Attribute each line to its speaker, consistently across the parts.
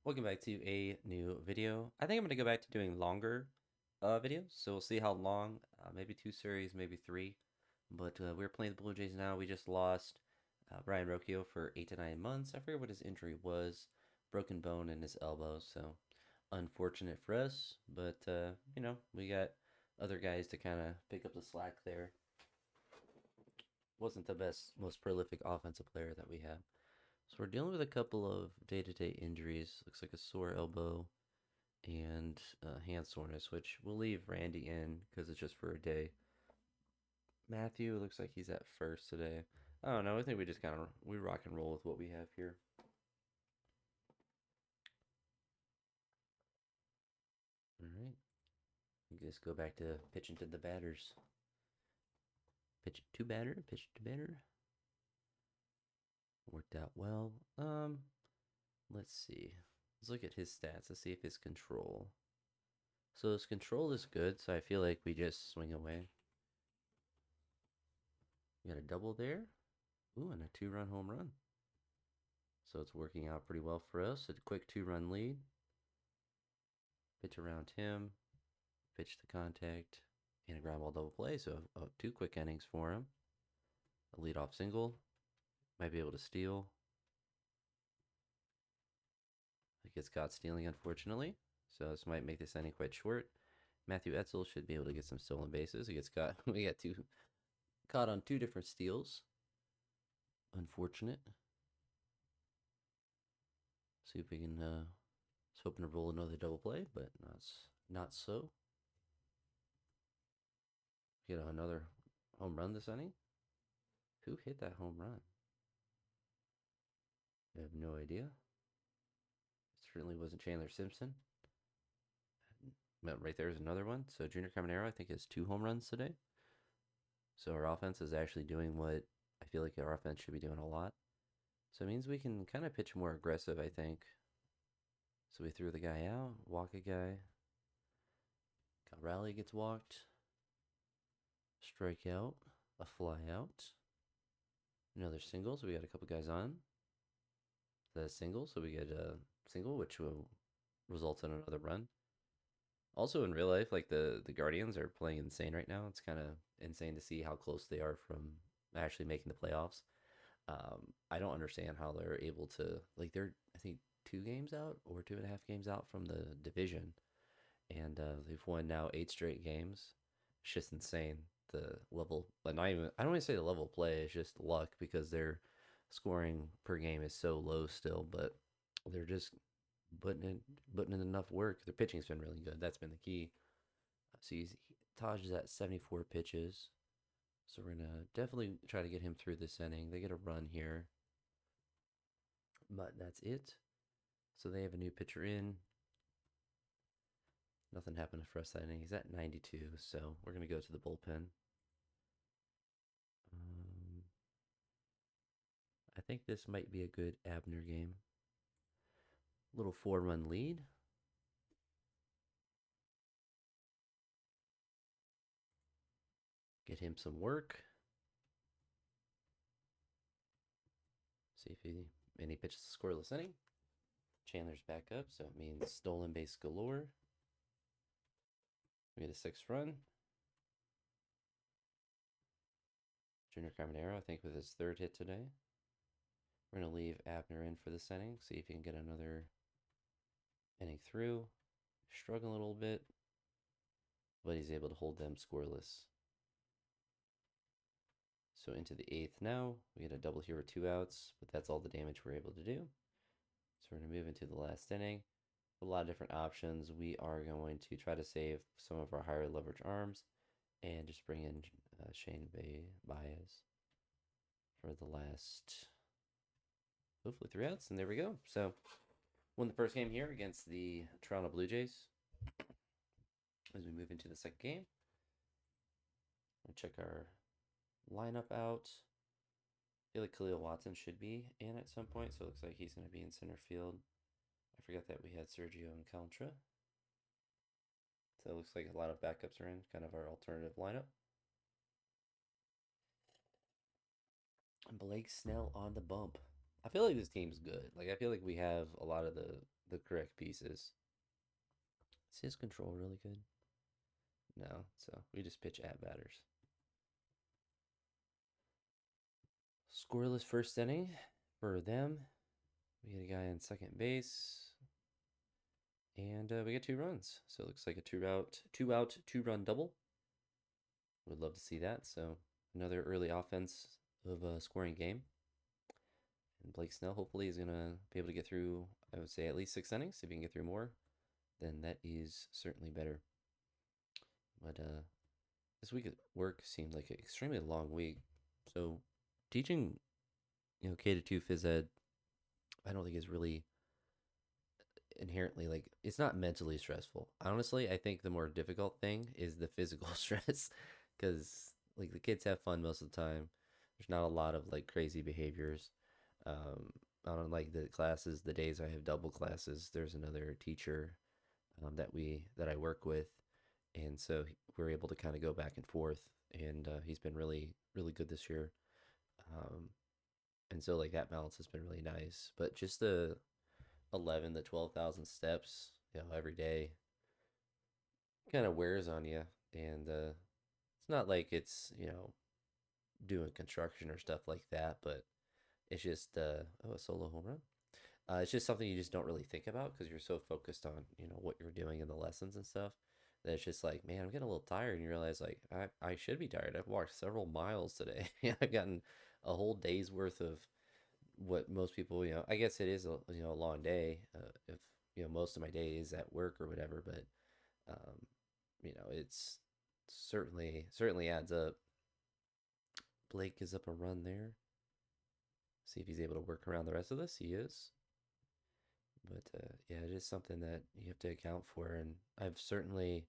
Speaker 1: Welcome back to a new video. I think I'm going to go back to doing longer videos, so we'll see how long, maybe 2 series, maybe 3. But we're playing the Blue Jays now. We just lost Brian Rocchio for 8 to 9 months. I forget what his injury was, broken bone in his elbow, so unfortunate for us. But, we got other guys to kind of pick up the slack there. Wasn't the best, most prolific offensive player that we have. So we're dealing with a couple of day-to-day injuries. Looks like a sore elbow and hand soreness, which we'll leave Randy in because it's just for a day. Matthew looks like he's at first today. I don't know. I think we just kind of we rock and roll with what we have here. All right. We just go back to pitching to the batters. Pitch to batter. Pitch to batter. Worked out well. Let's see. Let's look at his stats. Let's see if his control. So his control is good. So I feel like we just swing away. We got a double there. Ooh, and a 2-run home run. So it's working out pretty well for us. A quick 2-run lead. Pitch around him. Pitch to contact. And a ground ball double play. So 2 quick innings for him. A leadoff single. Might be able to steal. He gets caught stealing, unfortunately. So this might make this inning quite short. Matthew Etzel should be able to get some stolen bases. He gets caught. We got caught on 2 different steals. Unfortunate. See if we can. Was hoping to roll another double play, but not so. Get another home run this inning. Who hit that home run? I have no idea. It certainly wasn't Chandler Simpson. But right there is another one. So Junior Caminero, I think, has 2 home runs today. So our offense is actually doing what I feel like our offense should be doing a lot. So it means we can kind of pitch more aggressive, I think. So we threw the guy out, walk a guy. Rally gets walked. Strike out, a fly out. Another single, so we got a couple guys on. The single, so we get a single, which will result in another run. Also, in real life, like the Guardians are playing insane right now. It's kind of insane to see how close they are from actually making the playoffs. I don't understand how they're able to they're I think 2 games out or 2.5 games out from the division, and they've won now 8 straight games. It's just insane the level, but not even I don't want to say the level of play. It's just luck because their scoring per game is so low still, but they're just putting in enough work. Their pitching's been really good. That's been the key. So Taj is at 74 pitches. So we're gonna definitely try to get him through this inning. They get a run here, but that's it. So they have a new pitcher in. Nothing happened for us that inning. He's at 92, so we're gonna go to the bullpen. Um, I think this might be a good Abner game. Little 4-run lead. Get him some work. See if he pitches a scoreless inning. Chandler's back up, so it means stolen base galore. We get a 6th run. Junior Caminero, I think, with his 3rd hit today. We're going to leave Abner in for this inning, see if he can get another inning through. Struggling a little bit, but he's able to hold them scoreless. So into the 8th now. We get a double here with 2 outs, but that's all the damage we're able to do. So we're going to move into the last inning. A lot of different options. We are going to try to save some of our higher leverage arms and just bring in Shane Baez for the last, hopefully, 3 outs. And there we go. So won the first game here against the Toronto Blue Jays. As we move into the second game, we'll check our lineup out. I feel like Khalil Watson should be in at some point, so it looks like he's going to be in center field. I forgot that we had Sergio Alcantara. So it looks like a lot of backups are in, kind of our alternative lineup. And Blake Snell on the bump. I feel like this team's good. Like I feel like we have a lot of the the correct pieces. Is his control really good? No, so we just pitch at batters. Scoreless first inning for them. We get a guy on second base, and we get 2 runs. So it looks like a two out, 2 run double. Would love to see that. So another early offense of a scoring game. And Blake Snell hopefully is gonna be able to get through. I would say at least 6 innings. If he can get through more, then that is certainly better. But this week at work seemed like an extremely long week. So teaching, K-2 phys ed, I don't think is really inherently like it's not mentally stressful. Honestly, I think the more difficult thing is the physical stress because like the kids have fun most of the time. There's not a lot of like crazy behaviors. I don't like the classes, the days I have double classes. There's another teacher that I work with, and so we're able to kind of go back and forth. And he's been really good this year. Um, and so like that balance has been really nice. But just the 11 to 12,000 steps, every day kind of wears on you. And it's not like it's, doing construction or stuff like that, but it's just, a solo home run. It's just something you just don't really think about because you're so focused on, what you're doing in the lessons and stuff. That it's just like, man, I'm getting a little tired. And you realize, like, I should be tired. I've walked several miles today. I've gotten a whole day's worth of what most people, I guess it is a long day if most of my day is at work or whatever, but um, it's certainly adds up. Blake is up a run there. See if he's able to work around the rest of this. He is. But yeah, it is something that you have to account for, and I've certainly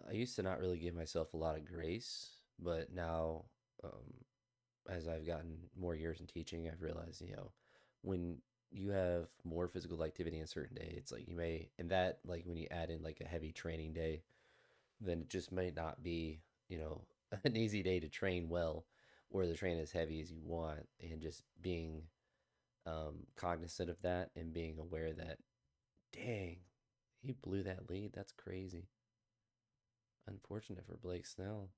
Speaker 1: I used to not really give myself a lot of grace, but now as I've gotten more years in teaching, I've realized, when you have more physical activity in a certain day, it's like you may, and that, like when you add in like a heavy training day, then it just may not be, an easy day to train well or the train as heavy as you want. And just being cognizant of that and being aware that, dang, he blew that lead. That's crazy. Unfortunate for Blake Snell.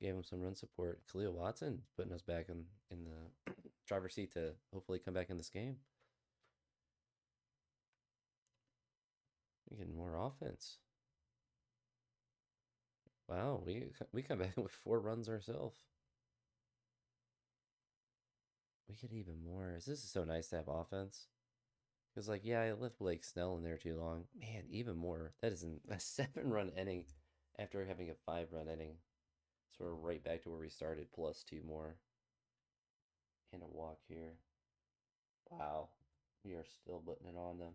Speaker 1: Gave him some run support. Khalil Watson putting us back in the driver's seat to hopefully come back in this game. We're getting more offense. Wow, we come back with 4 runs ourselves. We get even more. This is so nice to have offense. Because, like, yeah, I left Blake Snell in there too long. Man, even more. That is a 7-run inning after having a 5-run inning. So we're right back to where we started, plus 2 more. And a walk here. Wow. We are still putting it on them.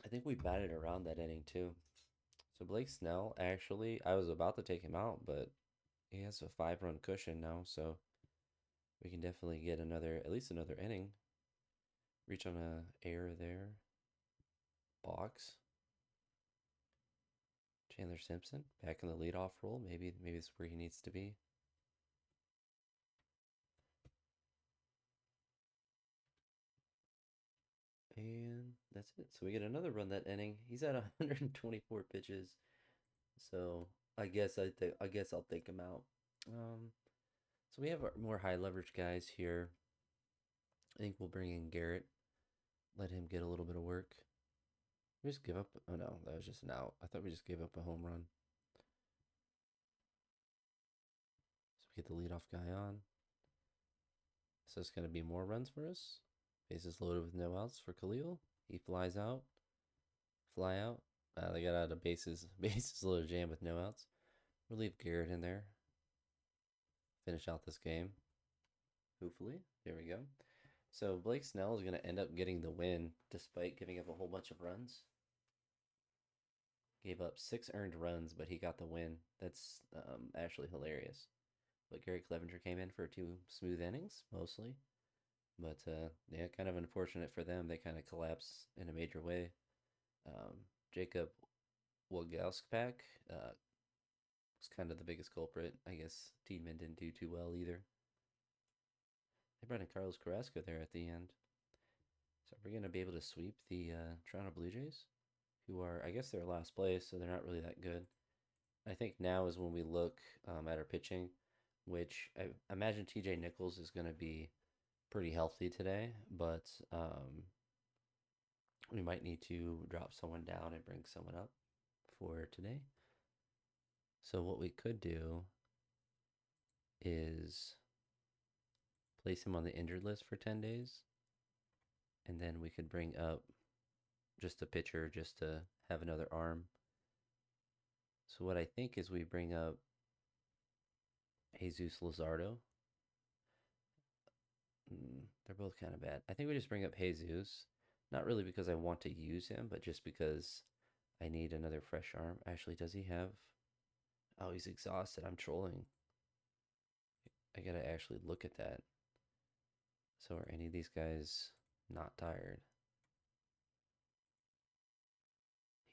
Speaker 1: I think we batted around that inning too. So Blake Snell, actually, I was about to take him out, but he has a 5-run cushion now, so we can definitely get at least another inning. Reach on a error there. Box. Chandler Simpson back in the leadoff role. Maybe it's where he needs to be. And that's it. So we get another run that inning. He's at 124 pitches. So I guess I'll take him out. So we have our more high leverage guys here. I think we'll bring in Garrett. Let him get a little bit of work. We just give up. Oh no, that was just an out. I thought we just gave up a home run. So we get the leadoff guy on. So it's going to be more runs for us. Bases loaded with no outs for Khalil. He flies out. Fly out. They got out of bases loaded jam with no outs. We'll leave Garrett in there. Finish out this game. Hopefully. There we go. So Blake Snell is going to end up getting the win despite giving up a whole bunch of runs. Gave up 6 earned runs, but he got the win. That's actually hilarious. But Gary Clevenger came in for 2 smooth innings, mostly. But yeah, kind of unfortunate for them. They kind of collapse in a major way. Jacob Wagowskpak was kind of the biggest culprit. I guess Tiedemann didn't do too well either. They brought in Carlos Carrasco there at the end. So we're going to be able to sweep the Toronto Blue Jays, who are, I guess, they're last place, so they're not really that good. I think now is when we look at our pitching, which I imagine TJ Nichols is going to be pretty healthy today, but we might need to drop someone down and bring someone up for today. So what we could do is place him on the injured list for 10 days, and then we could bring up just a pitcher just to have another arm. So what I think is we bring up Jesus Luzardo. They're both kind of bad. I think we just bring up Jesus, not really because I want to use him, but just because I need another fresh arm. Actually, does he have? Oh, he's exhausted. I'm trolling. I gotta actually look at that. So are any of these guys not tired?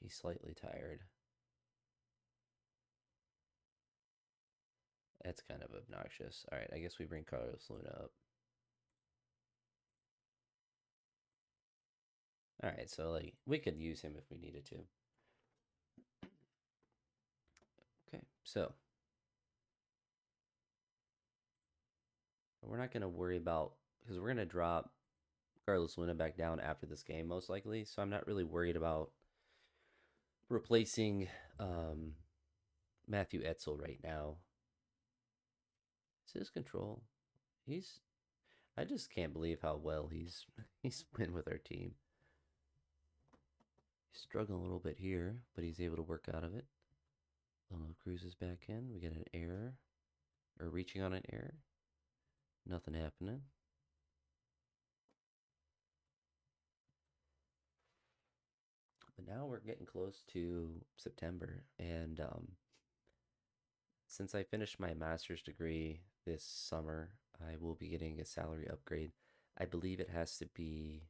Speaker 1: He's slightly tired. That's kind of obnoxious. All right, I guess we bring Carlos Luna up. All right, so like we could use him if we needed to. Okay, so we're not going to worry about because we're going to drop Carlos Luna back down after this game most likely. So I'm not really worried about replacing Matthew Etzel right now. It's his control. He's I just can't believe how well he's been with our team. He's struggling a little bit here, but he's able to work out of it. Cruz is back in. We get an error. Or reaching on an error. Nothing happening. But now we're getting close to September, and since I finished my master's degree this summer, I will be getting a salary upgrade. I believe it has to be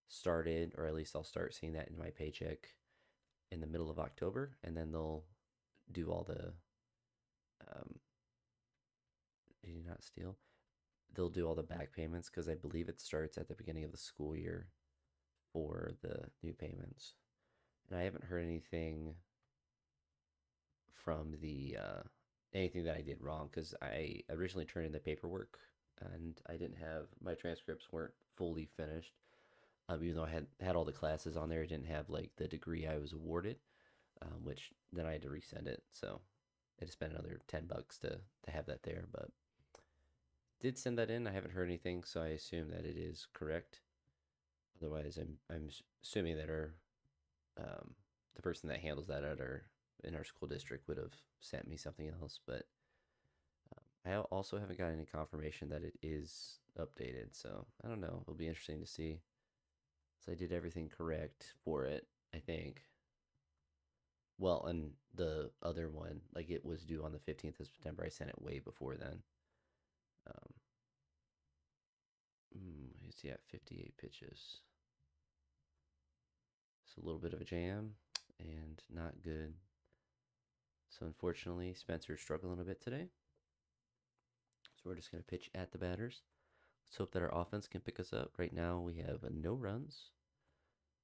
Speaker 1: started, or at least I'll start seeing that in my paycheck in the middle of October, and then they'll do all the. Did you not steal? They'll do all the back payments because I believe it starts at the beginning of the school year for the new payments. And I haven't heard anything from the anything that I did wrong because I originally turned in the paperwork and I didn't have my transcripts weren't fully finished. Even though I had all the classes on there, I didn't have like the degree I was awarded, which then I had to resend it. So I just spent another $10 to have that there, but did send that in. I haven't heard anything, so I assume that it is correct. Otherwise, I'm assuming that the person that handles that at our in our school district would have sent me something else, but I also haven't got any confirmation that it is updated. So I don't know. It'll be interesting to see. So I did everything correct for it, I think. Well, and the other one, like it was due on the 15th of September. I sent it way before then. Um, he's at 58 pitches. It's a little bit of a jam and not good. So unfortunately, Spencer's struggling a bit today. So we're just going to pitch at the batters. Let's hope that our offense can pick us up. Right now, we have no runs.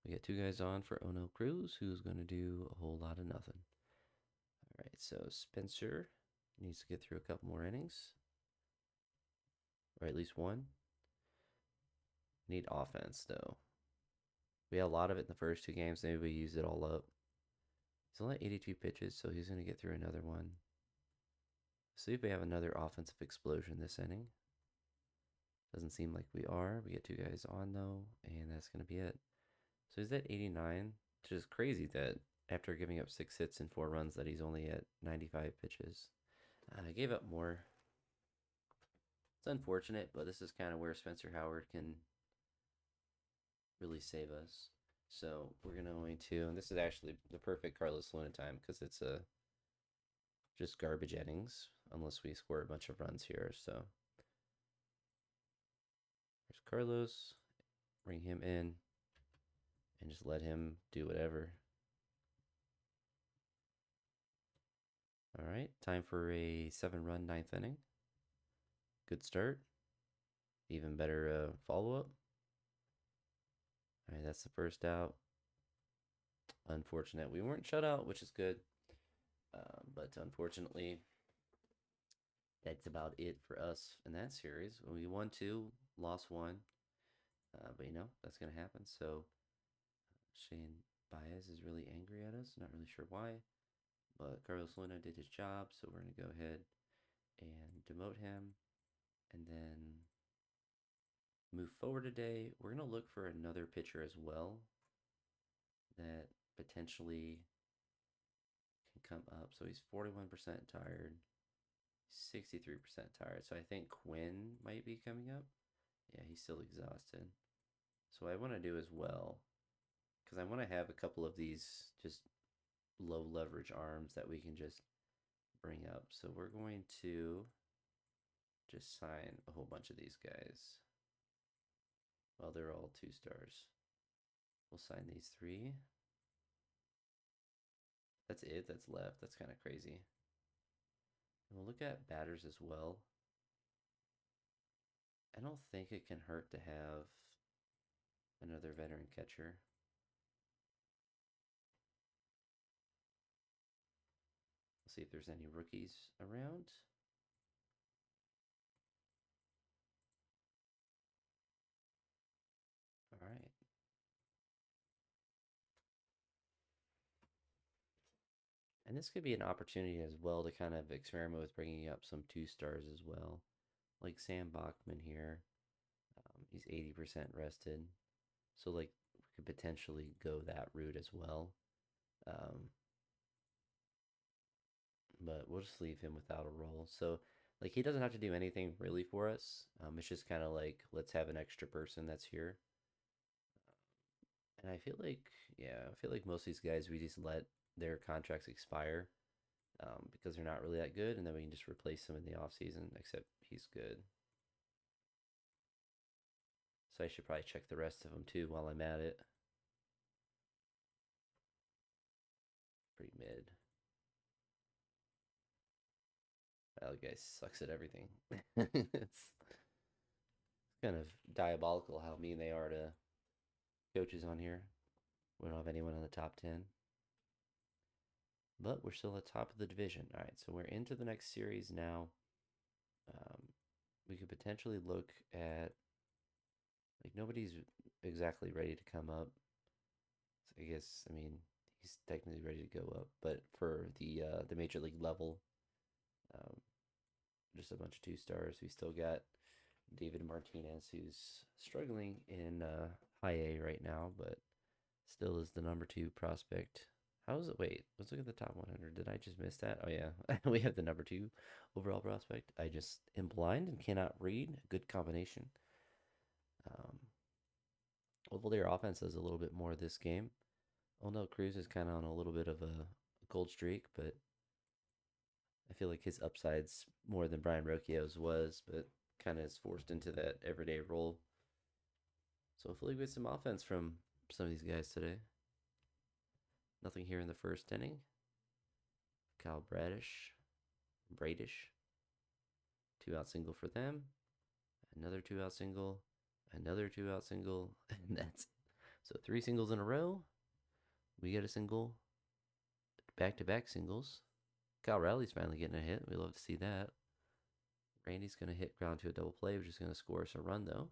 Speaker 1: We got two guys on for Ono Cruz, who's going to do a whole lot of nothing. All right, so Spencer needs to get through a couple more innings, or at least one. Need offense, though. We had a lot of it in the first two games. Maybe we used it all up. He's only 82 pitches, so he's going to get through another one. See if we have another offensive explosion this inning. Doesn't seem like we are. We get two guys on, though, and that's going to be it. So he's at 89, which is crazy that after giving up 6 hits and 4 runs that he's only at 95 pitches. I gave up more. It's unfortunate, but this is kind of where Spencer Howard can really save us. So we're going to, and this is actually the perfect Carlos Luna time because it's just garbage innings unless we score a bunch of runs here. So there's Carlos. Bring him in and just let him do whatever. All right, time for a 7-run ninth inning. Good start. even better follow-up. All right, that's the first out. Unfortunate. We weren't shut out, which is good. But unfortunately, that's about it for us in that series. We won two, lost one. But that's going to happen. So Shane Baez is really angry at us. Not really sure why. But Carlos Luna did his job. So we're going to go ahead and demote him. And then move forward today. We're going to look for another pitcher as well that potentially can come up. So he's 41% tired, 63% tired. So I think Quinn might be coming up. Yeah, he's still exhausted. So what I want to do as well, because I want to have a couple of these just low leverage arms that we can just bring up. So we're going to just sign a whole bunch of these guys. Well, they're all 2-stars. We'll sign these 3. That's it. That's left. That's kind of crazy. And we'll look at batters as well. I don't think it can hurt to have another veteran catcher. We'll see if there's any rookies around. All right. And this could be an opportunity as well to kind of experiment with bringing up some 2-stars as well. Like Sam Bachman here. He's 80% rested. So, like, we could potentially go that route as well. But we'll just leave him without a role. So, like, he doesn't have to do anything really for us. It's just kind of like, let's have an extra person that's here. And I feel like, yeah, I feel like most of these guys, we just let their contracts expire because they're not really that good. And then we can just replace them in the off season, except he's good. So I should probably check the rest of them too while I'm at it. Pretty mid. Well, the guy sucks at everything. It's kind of diabolical how mean they are to coaches on here. We don't have anyone on the top 10. But we're still at the top of the division. All right, so we're into the next series now. We could potentially look at, like, nobody's exactly ready to come up. So I mean, he's technically ready to go up, but for the major league level, um, just a bunch of 2-stars. We still got David Martinez, who's struggling in high A right now, but still is the number 2 prospect. How is it? Wait, let's look at the top 100. Did I just miss that? Oh, yeah. We have the number 2 overall prospect. I just am blind and cannot read. Good combination. Hopefully, our offense does a little bit more this game. Onel Cruz is kind of on a little bit of a cold streak, but I feel like his upside's more than Brian Rocchio's was, but kind of is forced into that everyday role. So hopefully we get some offense from some of these guys today. Nothing here in the first inning. Kyle Bradish. 2-out single for them. Another 2-out single. Another 2-out single. And that's so 3 singles in a row. We get a single. Back-to-back singles. Kyle Rowley's finally getting a hit. We love to see that. Randy's going to hit ground to a double play, which is going to score us a run, though.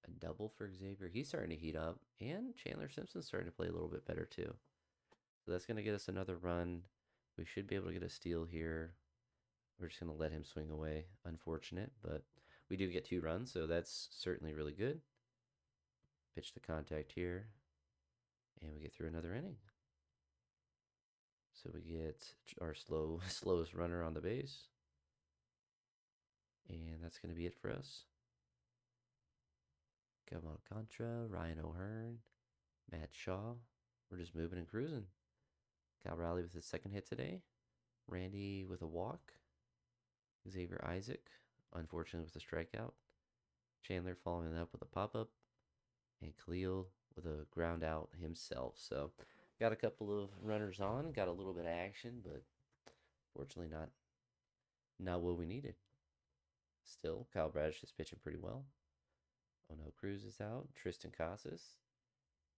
Speaker 1: A double for Xavier. He's starting to heat up. And Chandler Simpson's starting to play a little bit better, too. So that's going to get us another run. We should be able to get a steal here. We're just going to let him swing away. Unfortunate, but we do get 2 runs, so that's certainly really good. Pitch to contact here. And we get through another inning. So we get our slowest runner on the base. And that's going to be it for us. Kevin Alcantara, Ryan O'Hearn, Matt Shaw. We're just moving and cruising. Cal Rowley with his second hit today. Randy with a walk. Xavier Isaac, unfortunately, with a strikeout. Chandler following up with a pop-up. And Khalil with a ground out himself. So got a couple of runners on. Got a little bit of action, but fortunately not what we needed. Still, Kyle Bradish is pitching pretty well. Oh no, Cruz is out. Tristan Casas.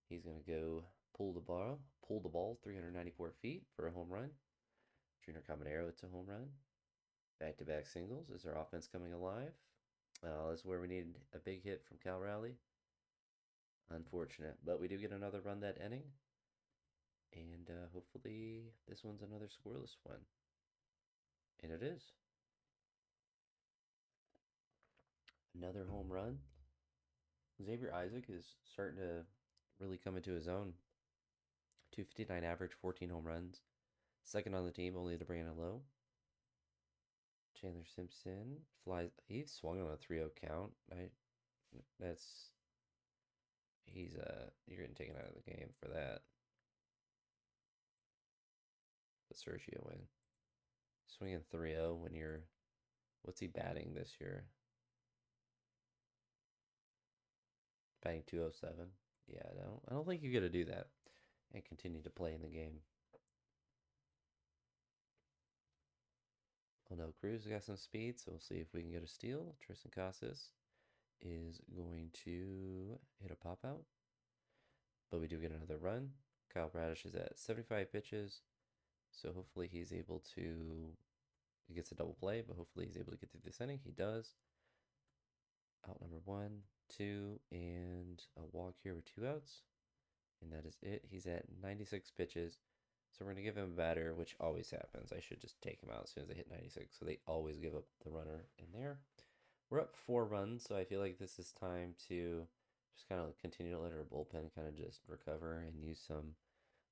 Speaker 1: He's gonna go pull the ball 394 feet for a home run. Junior Caminero, it's a home run. Back-to-back singles. Is our offense coming alive? This is where we need a big hit from Cal Rowley. Unfortunate, but we do get another run that inning, and hopefully this one's another scoreless one. And it is. Another home run. Xavier Isaac is starting to really come into his own. 259 average, 14 home runs. Second on the team, only to Brandon Lowe. Chandler Simpson flies. He swung on a 3-0 count. That's you're getting taken out of the game for that. But Sergio win. Swinging 3-0 when you're what's he batting this year? Batting 207. Yeah, I don't think you get to do that and continue to play in the game. Oh no, Cruz got some speed, so we'll see if we can get a steal. Tristan Casas is going to hit a pop out, but we do get another run. Kyle Bradish is at 75 pitches, so hopefully he's able to. He gets a double play, but hopefully he's able to get through this inning. He does. Out number 1, 2, and a walk here with 2 outs. And that is it. He's at 96 pitches. So we're going to give him a batter, which always happens. I should just take him out as soon as they hit 96. So they always give up the runner in there. We're up 4 runs, so I feel like this is time to just kind of continue to let our bullpen kind of just recover and use some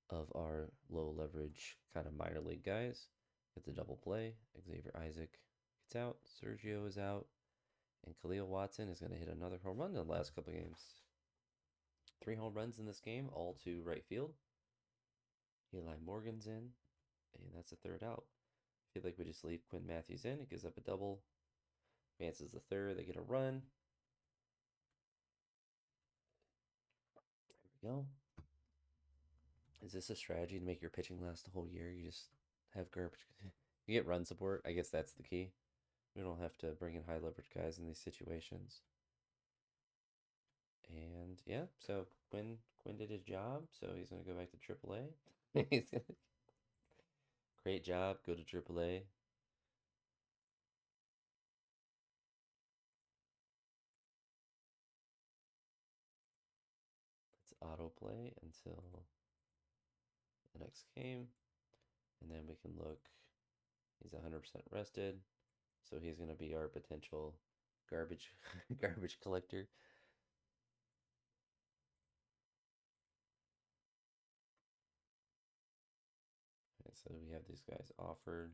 Speaker 1: of our low leverage kind of minor league guys. Get the double play. Xavier Isaac gets out. Sergio is out. And Khalil Watson is going to hit another home run in the last couple games. 3 home runs in this game, all to right field. Eli Morgan's in, and that's the third out. I feel like we just leave Quinn Matthews in. It gives up a double. Advances the third. They get a run. There we go. Is this a strategy to make your pitching last the whole year? You just have garbage. You get run support. I guess that's the key. We don't have to bring in high leverage guys in these situations. And yeah, so Quinn did his job, so he's gonna go back to AAA. He's gonna great job, go to AAA. Let's autoplay until the next game, and then we can look. He's 100% rested, so he's gonna be our potential garbage garbage collector. Okay, so we have these guys offered.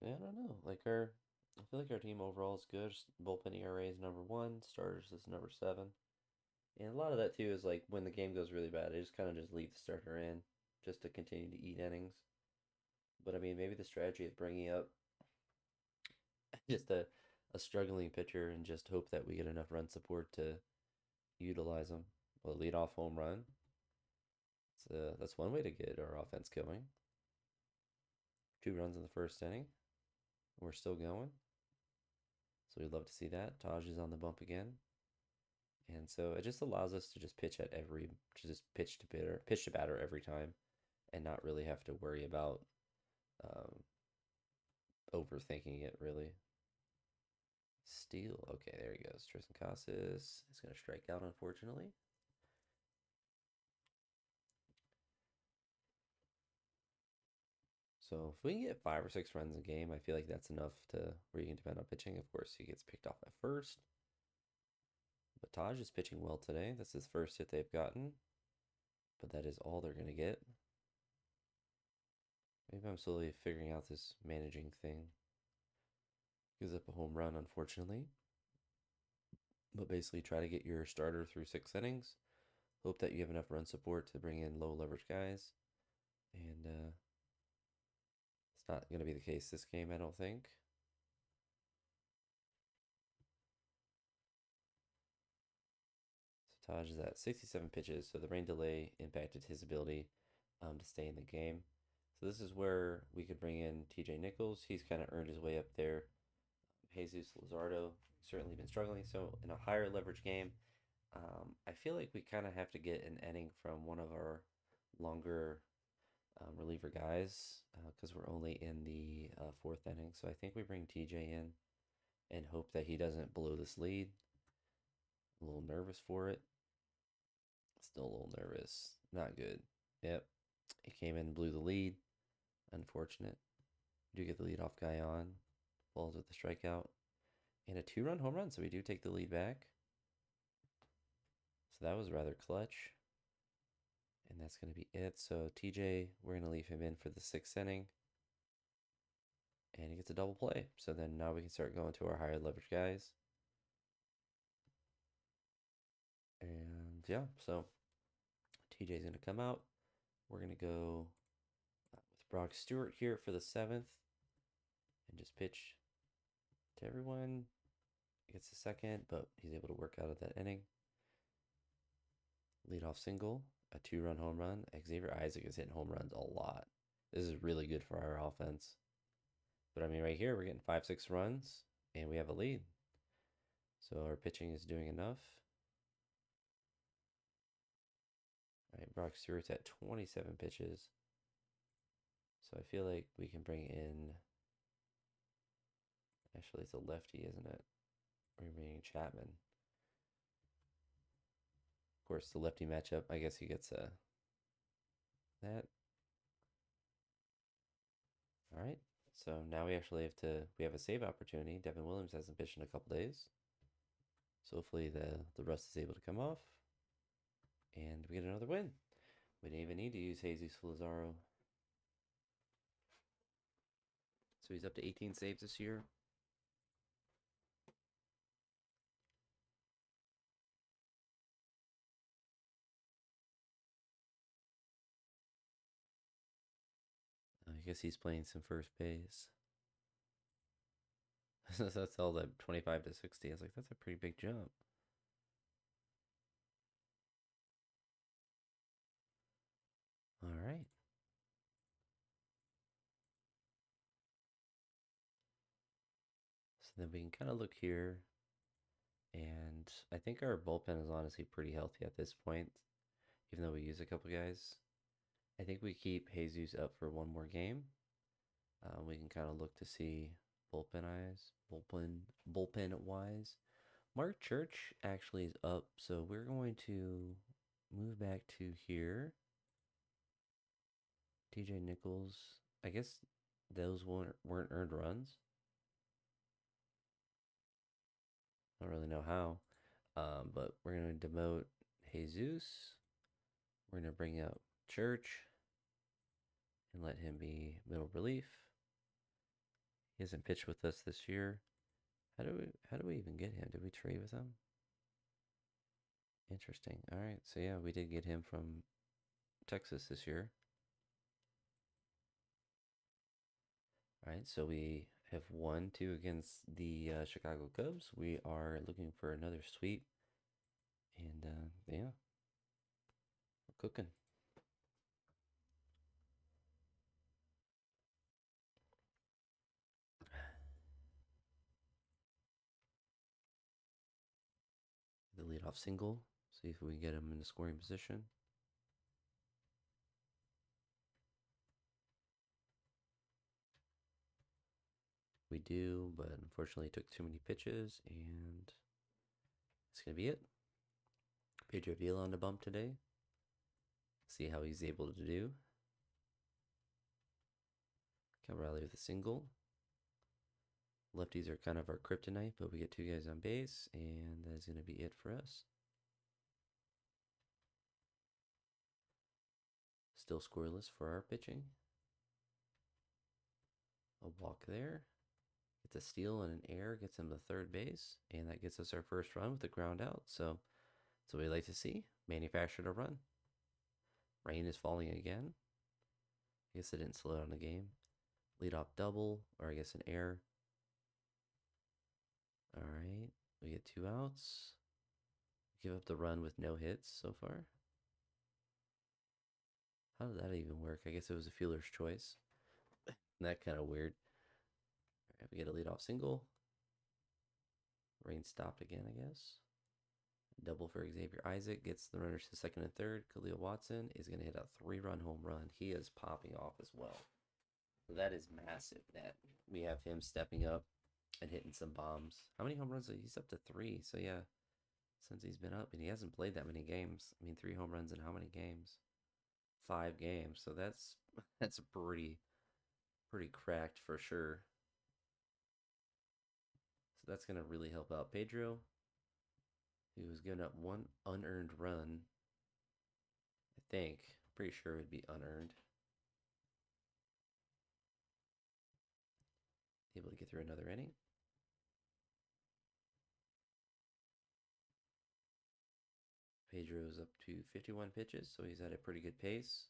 Speaker 1: Yeah, I don't know. I feel like our team overall is good. Bullpen ERA is number 1. Starters is number 7. And a lot of that too is like when the game goes really bad, I just kind of just leave the starter in just to continue to eat innings. But I mean, maybe the strategy is bringing up just a struggling pitcher and just hope that we get enough run support to utilize them. Well, lead off home run. So that's one way to get our offense going. 2 runs in the first inning. We're still going. So we'd love to see that. Taj is on the bump again. And so it just allows us to just pitch to batter every time, and not really have to worry about um, overthinking it really. Steal. Okay, there he goes. Tristan Casas is going to strike out, unfortunately. So if we can get 5 or 6 runs a game, I feel like that's enough to where you can depend on pitching. Of course, he gets picked off at first. But Taj is pitching well today. That's his first hit they've gotten. But that is all they're going to get. Maybe I'm slowly figuring out this managing thing. Gives up a home run, unfortunately. But basically, try to get your starter through 6 innings. Hope that you have enough run support to bring in low leverage guys. And it's not going to be the case this game, I don't think. So Taj is at 67 pitches, so the rain delay impacted his ability to stay in the game. So this is where we could bring in TJ Nichols. He's kind of earned his way up there. Jesus Luzardo certainly been struggling. So in a higher leverage game, I feel like we kind of have to get an inning from one of our longer reliever guys because we're only in the fourth inning. So I think we bring TJ in and hope that he doesn't blow this lead. A little nervous for it. Still a little nervous. Not good. Yep. He came in and blew the lead. Unfortunate. We do get the leadoff guy on. Falls with the strikeout. And a 2-run home run, so we do take the lead back. So that was rather clutch. And that's going to be it. So TJ, we're going to leave him in for the sixth inning. And he gets a double play. So then now we can start going to our higher leverage guys. And yeah, so TJ's going to come out. We're going to go with Brock Stewart here for the seventh. And just pitch to everyone. Gets a second, but he's able to work out of that inning. Leadoff single, a 2-run home run. Xavier Isaac is hitting home runs a lot. This is really good for our offense. But I mean, right here, we're getting 5-6 runs, and we have a lead. So our pitching is doing enough. All right, Brock Stewart's at 27 pitches. So I feel like we can bring in. Actually, it's a lefty, isn't it? We're bringing Chapman. Of course, the lefty matchup. I guess he gets that. All right. So now we actually have a save opportunity. Devin Williams hasn't pitched in a couple days. So hopefully the rust is able to come off. And we get another win. We didn't even need to use Jesus Lazaro. So he's up to 18 saves this year. I guess he's playing some first base. That's all that 25 to 60. I was like, that's a pretty big jump. All right. So then we can kind of look here. And I think our bullpen is honestly pretty healthy at this point, even though we use a couple guys. I think we keep Jesus up for one more game. We can kind of look to see bullpen wise. Mark Church actually is up, so we're going to move back to here. TJ Nichols, I guess those weren't earned runs. I don't really know how, but we're going to demote Jesus. We're going to bring up Church and let him be middle relief. He hasn't pitched with us this year. How do we even get him? Did we trade with him? Interesting. All right. So yeah, we did get him from Texas this year. All right. So we have won 2 against the Chicago Cubs. We are looking for another sweep. And yeah, we're cooking. The leadoff single. See if we can get him in the scoring position. We do, but unfortunately took too many pitches, and that's going to be it. Pedro Vila on the bump today. See how he's able to do. Cal Riley with a single. Lefties are kind of our kryptonite, but we get 2 guys on base, and that is going to be it for us. Still scoreless for our pitching. A walk there. Gets a steal and an error, gets him to third base, and that gets us our first run with a ground out. So that's what we like to see. Manufactured a run. Rain is falling again. I guess it didn't slow down the game. Leadoff double, or I guess an error. All right, we get 2 outs. Give up the run with no hits so far. How did that even work? I guess it was a fielder's choice. That kind of weird. All right, we get a leadoff single. Rain stopped again, I guess. Double for Xavier Isaac. Gets the runners to second and third. Khalil Watson is going to hit a 3-run home run. He is popping off as well. So that is massive that we have him stepping up and hitting some bombs. How many home runs? He's up to 3. So yeah, since he's been up, and he hasn't played that many games. I mean, 3 home runs in how many games? 5 games. So that's pretty cracked for sure. So that's gonna really help out Pedro, who was giving up 1 unearned run. I think, pretty sure it would be unearned. Able to get through another inning. Pedro's up to 51 pitches, so he's at a pretty good pace.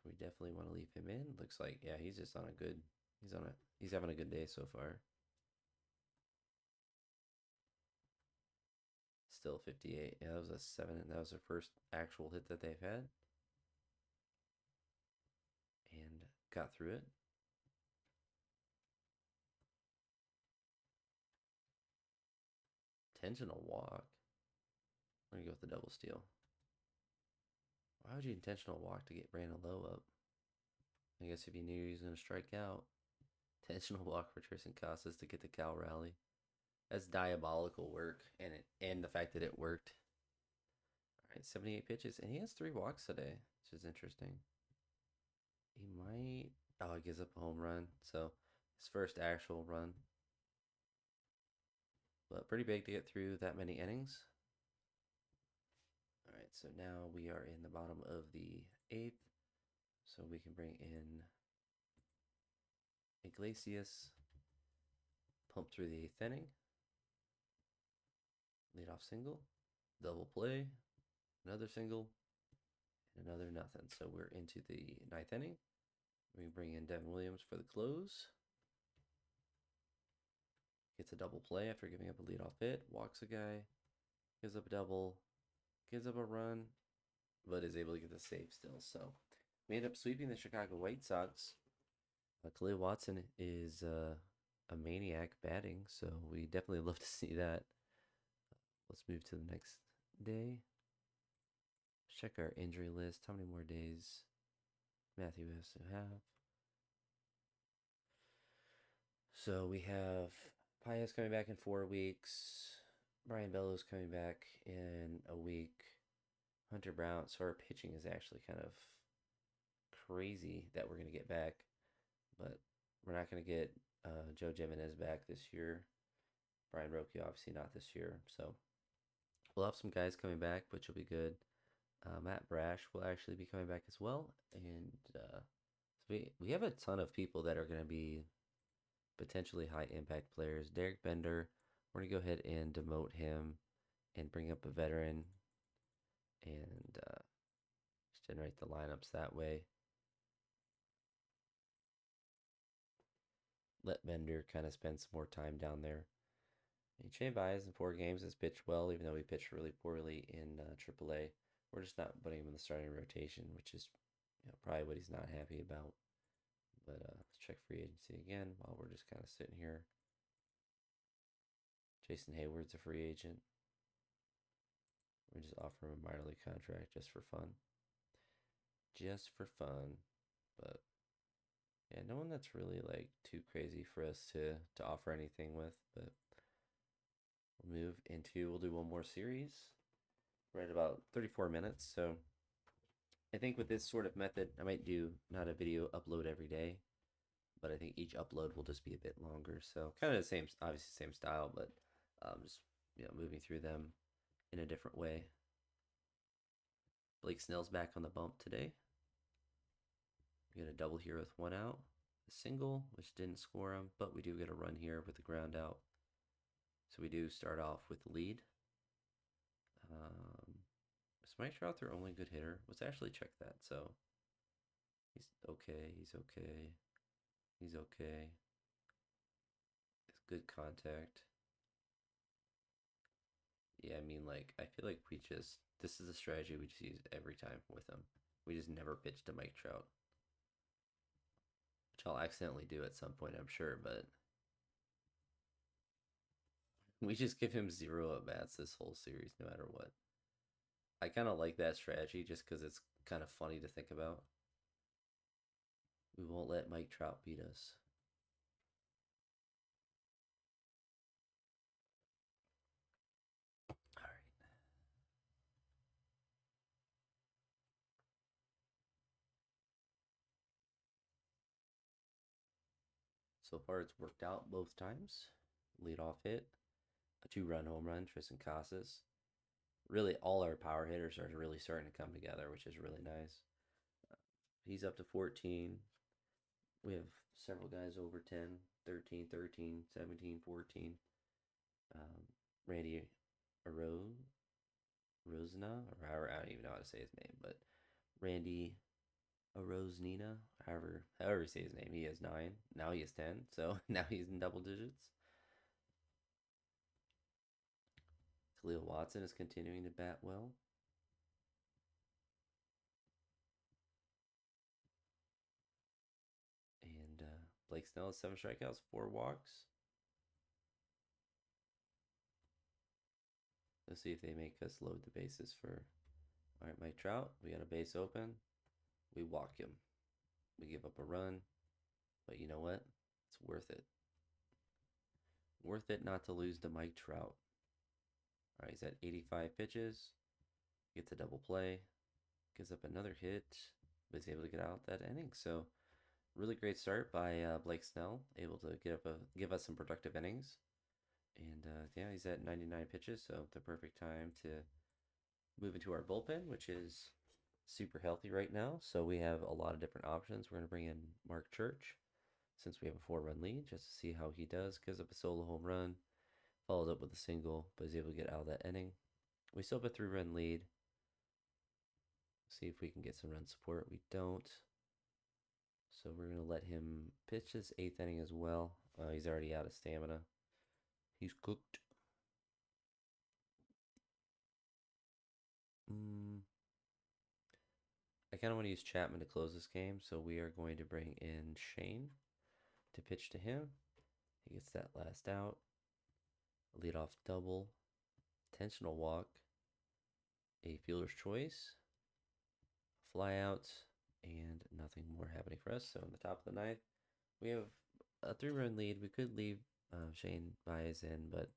Speaker 1: So we definitely want to leave him in. Looks like, yeah, he's just on a good, he's having a good day so far. Still 58. Yeah, that was a 7. That was their first actual hit that they've had. And got through it. Intentional walk. I'm going to go with the double steal. Why would you intentional walk to get Brandon Lowe up? I guess if you knew he was going to strike out. Intentional walk for Tristan Casas to get the Cal rally. That's diabolical work, and the fact that it worked. All right, 78 pitches, and he has 3 walks today, which is interesting. He might. Oh, he gives up a home run, so his first actual run. But pretty big to get through that many innings. All right, so now we are in the bottom of the 8th, so we can bring in Iglesias. Pump through the 8th inning. Leadoff single, double play, another single, and another nothing. So we're into the 9th inning. We bring in Devin Williams for the close. Gets a double play after giving up a leadoff hit. Walks a guy, gives up a double, gives up a run, but is able to get the save still. So we end up sweeping the Chicago White Sox. Khalil Watson is a maniac batting, so we definitely love to see that. Let's move to the next day. Check our injury list. How many more days Matthew has to have? So we have Paez coming back in 4 weeks. Brian Bellows coming back in a week. Hunter Brown. So our pitching is actually kind of crazy that we're going to get back. But we're not going to get Joe Jimenez back this year. Brian Roque obviously not this year. So we'll have some guys coming back, which will be good. Matt Brash will actually be coming back as well. And so we have a ton of people that are going to be potentially high impact players. Derek Bender, we're going to go ahead and demote him and bring up a veteran and just generate the lineups that way. Let Bender kind of spend some more time down there. And Shane Baez in 4 games has pitched well, even though he pitched really poorly in AAA. We're just not putting him in the starting rotation, which is probably what he's not happy about. But let's check free agency again while we're just kind of sitting here. Jason Hayward's a free agent. We just offer him a minor league contract just for fun. Just for fun. But yeah, no one that's really like too crazy for us to offer anything with. But we'll move into, we'll do one more series. We're at about 34 minutes. So I think with this sort of method, I might do not a video upload every day, but I think each upload will just be a bit longer. So kind of the same, obviously same style, but just moving through them in a different way. Blake Snell's back on the bump today. We get a double here with 1 out, a single, which didn't score him, but we do get a run here with the ground out. So we do start off with the lead. Is Mike Trout their only good hitter? Let's actually check that. So he's okay. He's okay. He's okay. It's good contact. Yeah, I mean, like, I feel like this is a strategy we just use every time with him. We just never pitched to Mike Trout, which I'll accidentally do at some point, I'm sure, but we just give him 0 at bats this whole series, no matter what. I kind of like that strategy just because it's kind of funny to think about. We won't let Mike Trout beat us. All right. So far, it's worked out both times. Lead off hit, a 2-run home run, Tristan Casas. Really, all our power hitters are really starting to come together, which is really nice. He's up to 14. We have several guys over 10, 13, 13, 17, 14. Um, Randy Rosna, or however, I don't even know how to say his name, but Randy Nina, however you say his name, he has 9. Now he has 10, so now he's in double digits. Khalil Watson is continuing to bat well. And Blake Snell has 7 strikeouts, 4 walks. Let's see if they make us load the bases for. All right, Mike Trout, we got a base open. We walk him. We give up a run. But you know what? It's worth it. Worth it not to lose to Mike Trout. All right, he's at 85 pitches. Gets a double play. Gives up another hit. But he's able to get out that inning. So really great start by Blake Snell. Able to give us some productive innings. And yeah, he's at 99 pitches. So the perfect time to move into our bullpen, which is super healthy right now. So we have a lot of different options. We're going to bring in Mark Church since we have a 4-run lead just to see how he does. Gives up a solo home run, follows up with a single, but is able to get out of that inning. We still have a 3-run lead. See if we can get some run support. We don't. So we're going to let him pitch this 8th inning as well. He's already out of stamina. He's cooked. I kind of want to use Chapman to close this game, so we are going to bring in Shane to pitch to him. He gets that last out. Leadoff double, intentional walk, a fielder's choice, fly out, and nothing more happening for us. So in the top of the 9th, we have a 3-run lead. We could leave Shane Baez in, but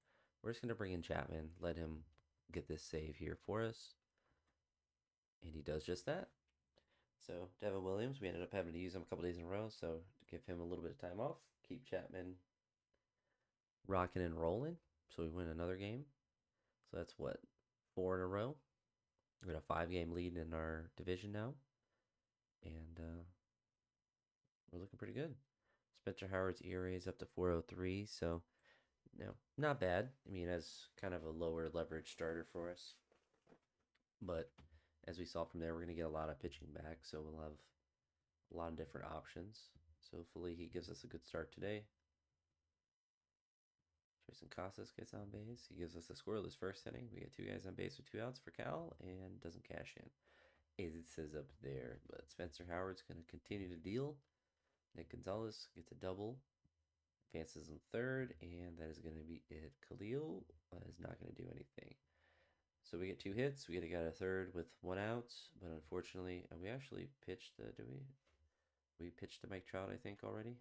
Speaker 1: we're just going to bring in Chapman, let him get this save here for us. And he does just that. So Devin Williams, we ended up having to use him a couple days in a row, so to give him a little bit of time off, keep Chapman rocking and rolling. So we win another game. So that's what, 4 in a row. We got a 5-game lead in our division now, and we're looking pretty good. Spencer Howard's ERA is up to 4.03, so not bad. I mean, as kind of a lower leverage starter for us, but as we saw from there, we're going to get a lot of pitching back, so we'll have a lot of different options. So hopefully he gives us a good start today. Tristan Casas gets on base. He gives us a scoreless first inning. We get 2 guys on base with 2 outs for Cal and doesn't cash in, as it says up there. But Spencer Howard's going to continue to deal. Nick Gonzalez gets a double, advances in 3rd, and that is going to be it. Khalil is not going to do anything. So we get 2 hits. We get a guy to 3rd with 1 out, but unfortunately, we actually pitched the. We pitched to Mike Trout, I think, already.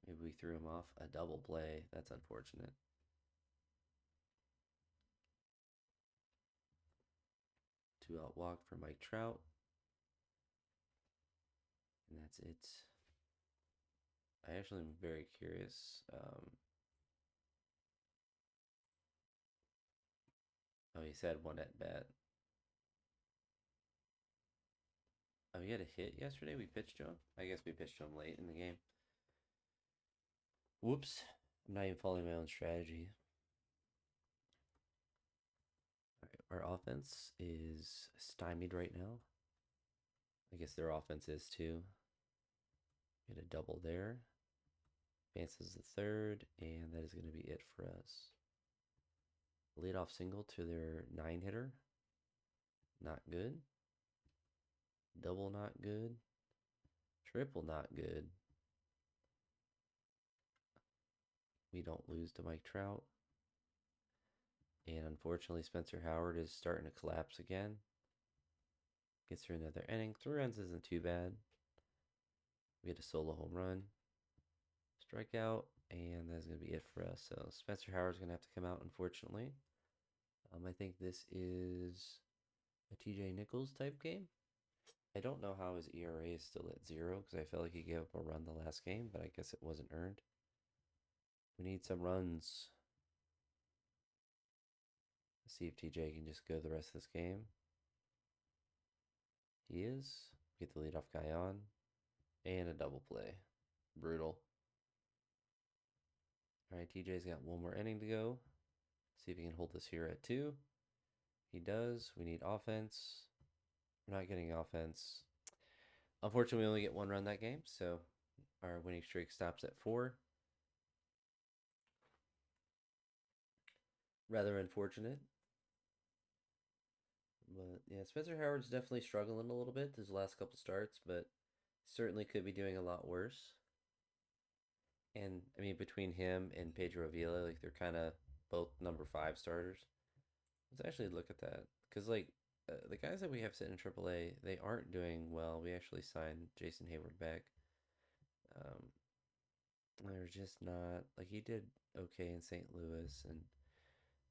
Speaker 1: Maybe we threw him off. A double play. That's unfortunate. 2-out walk for Mike Trout. And that's it. I actually am very curious. Oh, he said 1 at bat. Oh, he had a hit yesterday. We pitched to him. I guess we pitched to him late in the game. Whoops. I'm not even following my own strategy. Our offense is stymied right now. I guess their offense is too. Get a double there. Advances the 3rd, and that is going to be it for us. Leadoff single to their 9-hitter. Not good. Double not good. Triple not good. We don't lose to Mike Trout. And unfortunately, Spencer Howard is starting to collapse again. Gets through another inning. 3 runs isn't too bad. We get a solo home run. Strikeout. And that's going to be it for us. So Spencer Howard's going to have to come out, unfortunately. I think this is a TJ Nichols type game. I don't know how his ERA is still at 0 because I felt like he gave up a run the last game, but I guess it wasn't earned. We need some runs. Let's see if TJ can just go the rest of this game. He is. Get the leadoff guy on. And a double play. Brutal. All right, TJ's got one more inning to go. See if he can hold this here at 2. He does. We need offense. We're not getting offense. Unfortunately, we only get 1 run that game, so our winning streak stops at 4. Rather unfortunate. But yeah, Spencer Howard's definitely struggling a little bit his last couple starts, but certainly could be doing a lot worse. And I mean, between him and Pedro Avila, like they're kind of both number 5 starters. Let's actually look at that because like the guys that we have sitting in AAA, they aren't doing well. We actually signed Jason Hayward back. Um, they're just not like he did okay in St. Louis, and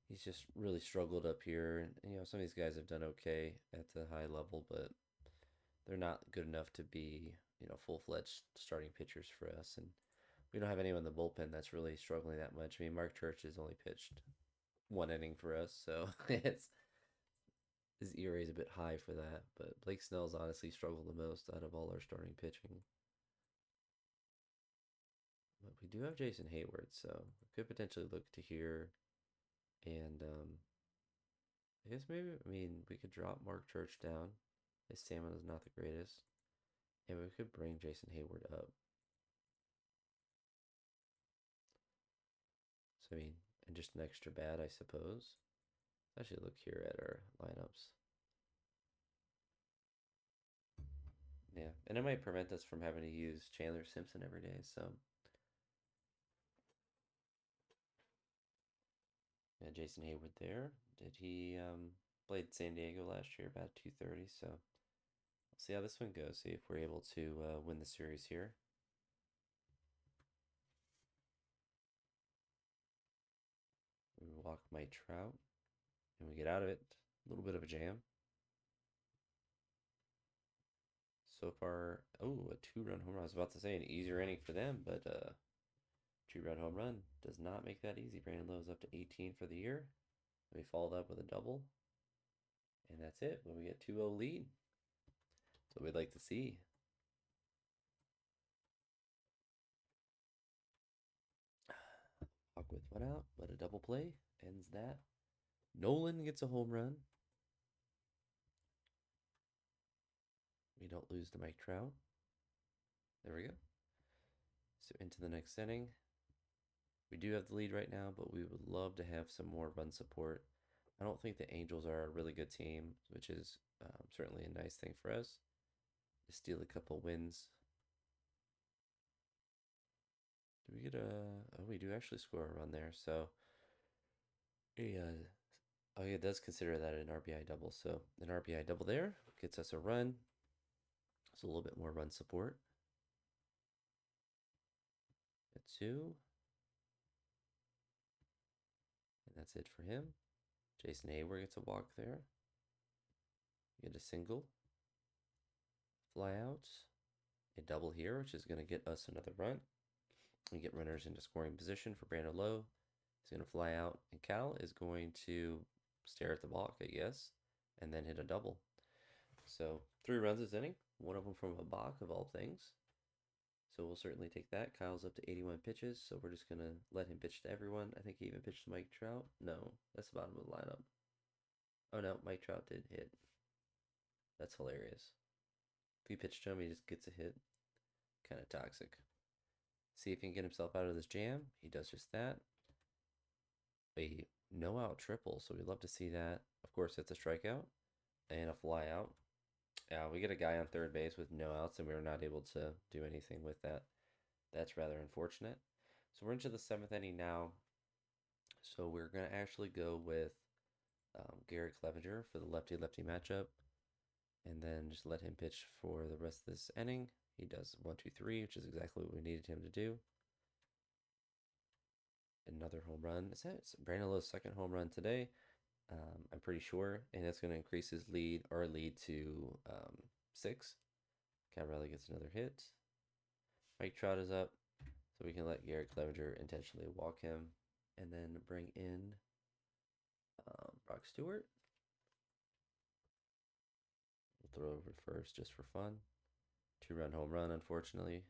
Speaker 1: he's just really struggled up here. And some of these guys have done okay at the high level, but they're not good enough to be full-fledged starting pitchers for us. And we don't have anyone in the bullpen that's really struggling that much. I mean, Mark Church has only pitched 1 inning for us, so it's his ERA is a bit high for that. But Blake Snell's honestly struggled the most out of all our starting pitching. But we do have Jason Hayward, so we could potentially look to here. And I guess maybe, I mean, we could drop Mark Church down. His stamina is not the greatest. And we could bring Jason Hayward up. So, I mean, and just an extra bat, I suppose. Actually, look here at our lineups. Yeah, and it might prevent us from having to use Chandler Simpson every day, so. Yeah, Jason Hayward there. Did he played San Diego last year, about 230, so we'll see how this one goes, see if we're able to win the series here. We walk Mike Trout, and we get out of it. A little bit of a jam. So far, oh, a 2-run home run. I was about to say an easier inning for them, but 2-run home run does not make that easy. Brandon Lowe's up to 18 for the year. We followed up with a double, and that's it. When we get 2-0 lead, that's what we'd like to see. Walk with 1 out, but a double play ends that. Nolan gets a home run. We don't lose to Mike Trout. There we go. So into the next inning. We do have the lead right now, but we would love to have some more run support. I don't think the Angels are a really good team, which is certainly a nice thing for us to steal a couple wins. Do we get a... Oh, we do actually score a run there. So, yeah. Oh, yeah, it does consider that an RBI double. So, an RBI double there gets us a run. So, a little bit more run support. At 2. And that's it for him. Jason Hayward gets a walk there. Get a single. Fly out. A double here, which is going to get us another run. We get runners into scoring position for Brandon Lowe. He's going to fly out, and Cal is going to stare at the balk, I guess, and then hit a double. So 3 runs this inning, one of them from a balk of all things. So we'll certainly take that. Kyle's up to 81 pitches, so we're just going to let him pitch to everyone. I think he even pitched to Mike Trout. No, that's the bottom of the lineup. Oh no, Mike Trout did hit. That's hilarious. If he pitched to him, he just gets a hit. Kind of toxic. See if he can get himself out of this jam. He does just that. A no-out triple, so we'd love to see that. Of course, it's a strikeout and a fly out. Yeah, we get a guy on third base with no outs, and we were not able to do anything with that. That's rather unfortunate. So we're into the seventh inning now. So we're going to actually go with Garrett Clevenger for the lefty-lefty matchup, and then just let him pitch for the rest of this inning. He does 1, 2, 3, which is exactly what we needed him to do. Another home run. Is that Brandon Lowe's second home run today? I'm pretty sure, and that's going to increase his lead, our lead to 6. Cabrera gets another hit. Mike Trout is up, so we can let Garrett Clevenger intentionally walk him, and then bring in Brock Stewart. We'll throw over first just for fun. 2-run home run, unfortunately.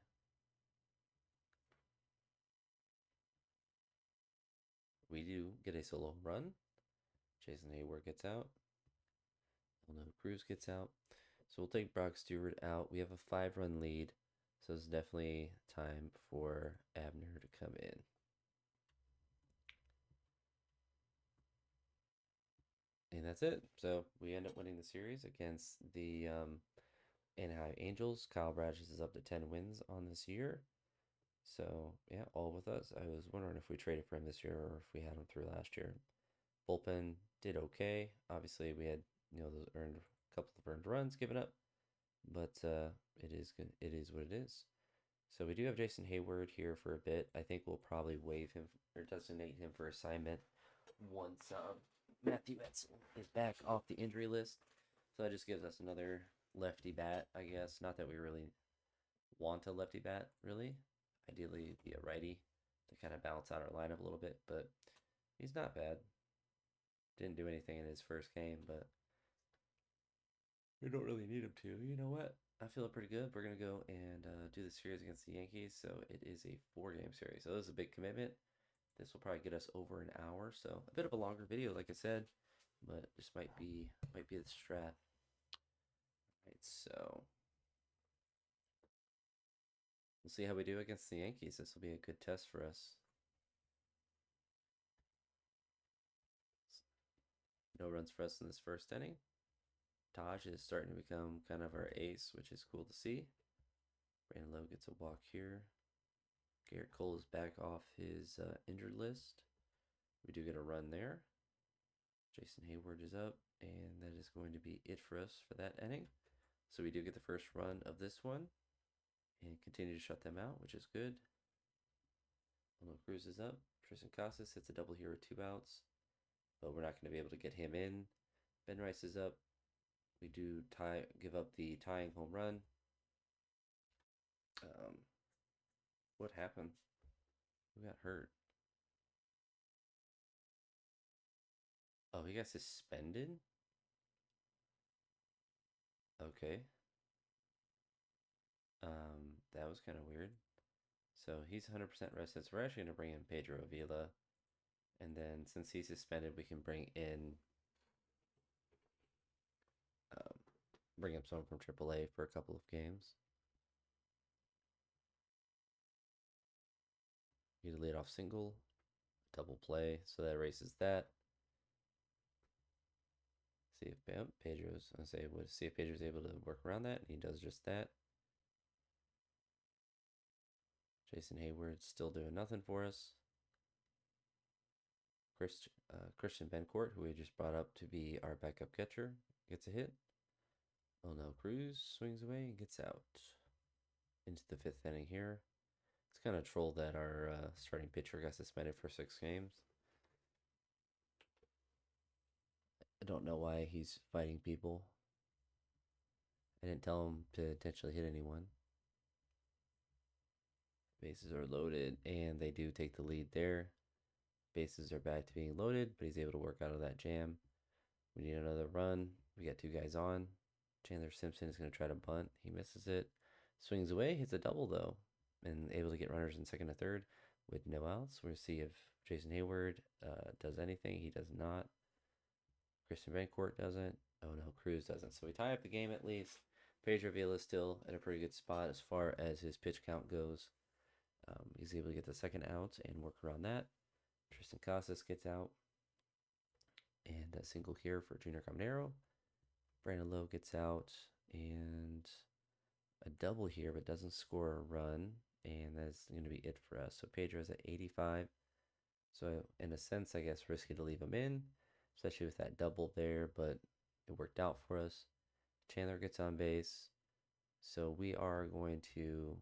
Speaker 1: We do get a solo home run. Jason Hayward gets out. No Cruz gets out. So we'll take Brock Stewart out. We have a 5-run lead, so it's definitely time for Abner to come in. And that's it. So we end up winning the series against the Anaheim Angels. Kyle Bradish is up to 10 wins on this year. So yeah, all with us. I was wondering if we traded for him this year or if we had him through last year. Bullpen did okay. Obviously, we had those earned a couple of earned runs given up, but it is good. It is what it is. So we do have Jason Hayward here for a bit. I think we'll probably waive him or designate him for assignment once Matthew Edson is back off the injury list. So that just gives us another lefty bat, I guess. Not that we really want a lefty bat, really. Ideally, be a righty to kind of balance out our lineup a little bit, but he's not bad. Didn't do anything in his first game, but we don't really need him to. You know what? I'm feeling pretty good. We're going to go and do the series against the Yankees. So it is a 4-game series. So this is a big commitment. This will probably get us over an hour. So a bit of a longer video, like I said, but this might be the strat. All right, so we'll see how we do against the Yankees. This will be a good test for us. No runs for us in this first inning. Taj is starting to become kind of our ace, which is cool to see. Brandon Lowe gets a walk here. Garrett Cole is back off his injured list. We do get a run there. Jason Hayward is up, and that is going to be it for us for that inning. So we do get the first run of this one and continue to shut them out, which is good. Cruz is up. Tristan Casas hits a double here with 2 outs, but we're not going to be able to get him in. Ben Rice is up. We do give up the tying home run. What happened? Who got hurt? Oh, he got suspended? Okay. That was kind of weird. So he's 100% rested. So we're actually going to bring in Pedro Avila. And then since he's suspended, we can bring up someone from AAA for a couple of games. Get a leadoff single, double play, so that erases that. See if Pedro's able to work around that, and he does just that. Jason Hayward's still doing nothing for us. Christian Bencourt, who we just brought up to be our backup catcher, gets a hit. Oh no, Cruz swings away and gets out. Into the 5th inning here. It's kind of troll that our starting pitcher got suspended for 6 games. I don't know why he's fighting people. I didn't tell him to intentionally hit anyone. Bases are loaded, and they do take the lead there. Bases are back to being loaded, but he's able to work out of that jam. We need another run. We got 2 guys on. Chandler Simpson is going to try to bunt. He misses it. Swings away, hits a double, though, and able to get runners in second and third with no outs. We'll see if Jason Hayward does anything. He does not. Christian Bencourt doesn't. Oh no, Cruz doesn't. So we tie up the game at least. Pedro Avila is still at a pretty good spot as far as his pitch count goes. He's able to get the second out and work around that. Tristan Casas gets out. And a single here for Junior Caminero. Brandon Lowe gets out. And a double here, but doesn't score a run. And that's going to be it for us. So Pedro's at 85. So in a sense, I guess risky to leave him in, especially with that double there, but it worked out for us. Chandler gets on base. So we are going to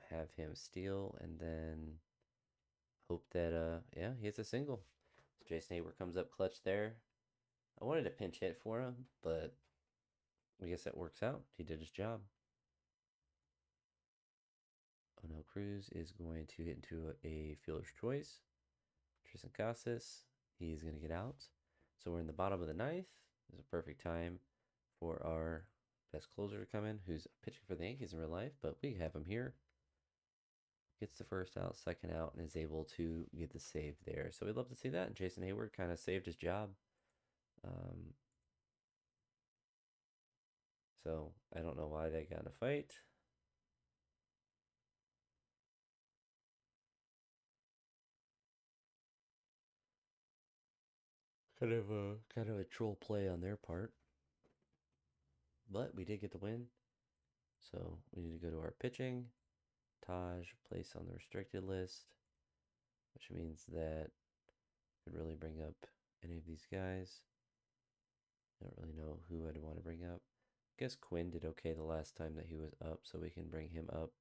Speaker 1: have him steal and then hope that, yeah, he hits a single. So Jason Hayward comes up clutch there. I wanted to pinch hit for him, but I guess that works out. He did his job. Oh no, Cruz is going to hit into a fielder's choice. Tristan Casas, he's going to get out. So we're in the bottom of the ninth. This is a perfect time for our best closer to come in, who's pitching for the Yankees in real life, but we have him here. Gets the first out, second out, and is able to get the save there. So we'd love to see that. Jason Hayward kind of saved his job. Um, so I don't know why they got in a fight. Kind of a troll play on their part. But we did get the win. So we need to go to our pitching. Taj placed on the restricted list, which means that could really bring up any of these guys. I don't really know who I'd want to bring up. I guess Quinn did okay the last time that he was up, so we can bring him up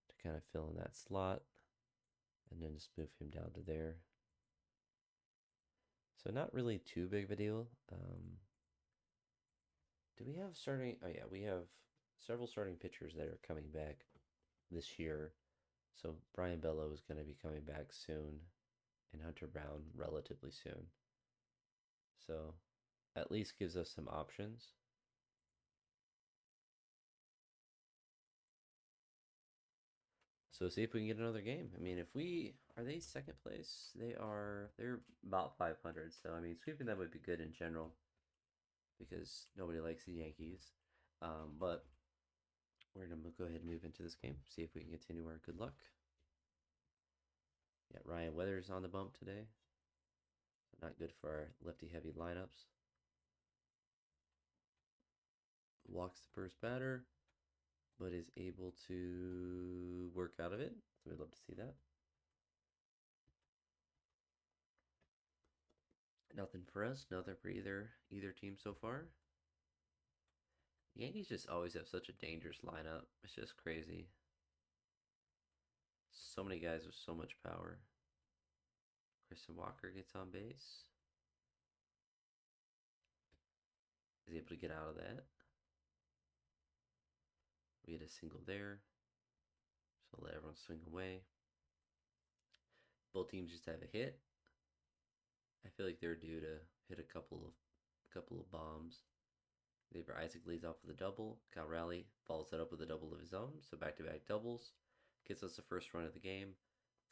Speaker 1: to kind of fill in that slot and then just move him down to there. So not really too big of a deal. Do we have starting? Oh yeah, we have several starting pitchers that are coming back this year. So Brian Bello is going to be coming back soon, and Hunter Brown relatively soon. So at least gives us some options. So see if we can get another game. I mean, if we are they second place? They're about 500. So I mean, sweeping them would be good in general because nobody likes the Yankees. But we're gonna go ahead and move into this game. See if we can continue our good luck. Yeah, Ryan Weathers on the bump today. Not good for our lefty heavy lineups. Walks the first batter, but is able to work out of it. So we'd love to see that. Nothing for us, nothing for either team so far. The Yankees just always have such a dangerous lineup. It's just crazy. So many guys with so much power. Christian Walker gets on base. Is able to get out of that. We get a single there. So let everyone swing away. Both teams just have a hit. I feel like they're due to hit a couple of bombs. Xavier Isaac leads off with a double. Cal Raleigh follows that up with a double of his own. So back-to-back doubles. Gets us the first run of the game.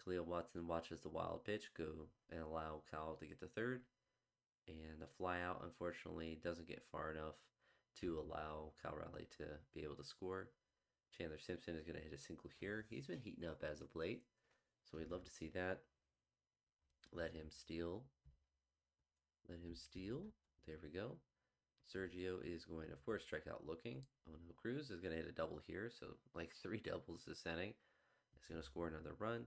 Speaker 1: Khalil Watson watches the wild pitch go and allow Cal to get the third. And the fly out, unfortunately, doesn't get far enough to allow Cal Raleigh to be able to score. Chandler Simpson is going to hit a single here. He's been heating up as of late, so we'd love to see that. Let him steal. Let him steal. There we go. Sergio is going to, of course, strike out looking. Oh no, Cruz is going to hit a double here, so like 3 doubles this inning. It's going to score another run.